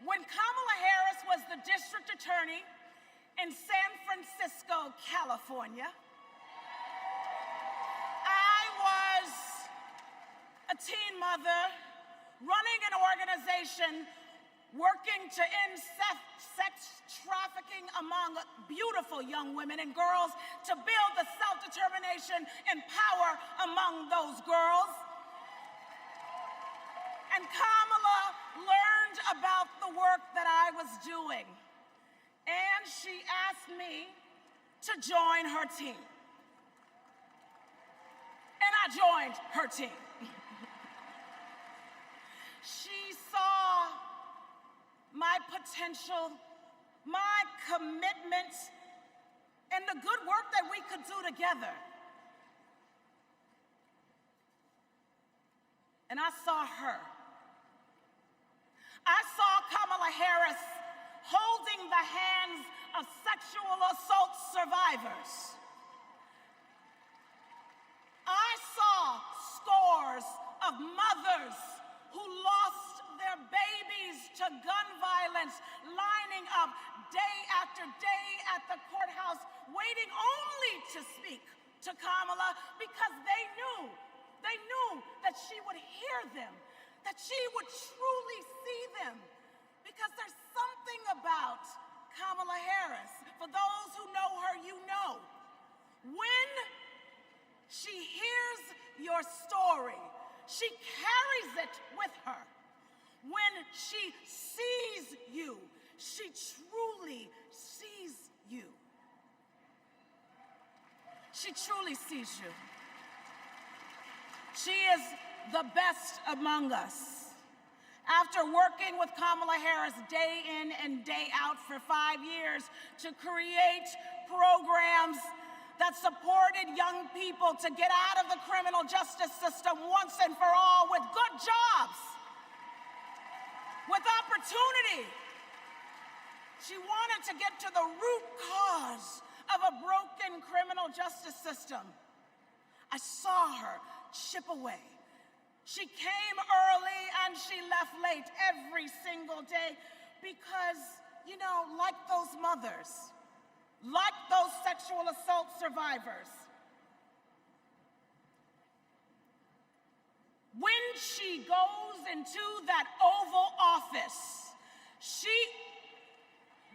When Kamala Harris was the district attorney in San Francisco, California, a teen mother running an organization working to end sex trafficking among beautiful young women and girls to build the self-determination and power among those girls. And Kamala learned about the work that I was doing, and she asked me to join her team. And I joined her team. She saw my potential, my commitment, and the good work that we could do together. And I saw her. I saw Kamala Harris holding the hands of sexual assault survivors. I saw scores of mothers who lost their babies to gun violence, lining up day after day at the courthouse, waiting only to speak to Kamala because they knew that she would hear them, that she would truly see them, because there's something about Kamala Harris. For those who know her, you know. When she hears your story, she carries it with her. When she sees you, she truly sees you. She truly sees you. She is the best among us. After working with Kamala Harris day in and day out for 5 years to create programs that supported young people to get out of the criminal justice system once and for all with good jobs, with opportunity. She wanted to get to the root cause of a broken criminal justice system. I saw her chip away. She came early and she left late every single day because, you know, like those mothers, like those sexual assault survivors, when she goes into that Oval Office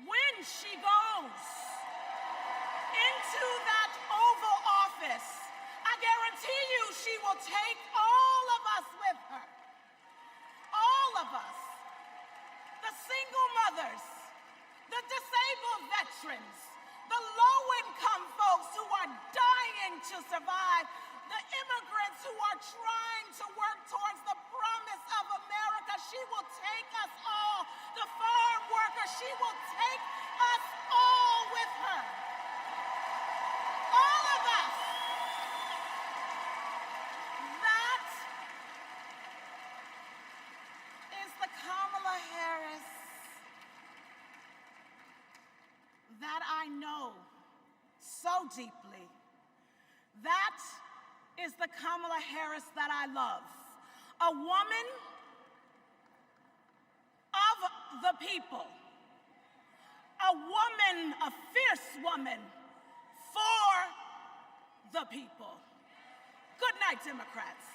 When she goes into that Oval Office, I guarantee you she will take all of us with her. All of us. The single mothers, the disabled veterans, the low-income folks who are dying to survive, the immigrants who are trying to work towards the promise of America. She will take us all. The farm workers, she will take us all with her. All of us. That is the Kamala Harris that I know so deeply. That is the Kamala Harris that I love. A woman of the people. A woman, a fierce woman for the people. Good night, Democrats.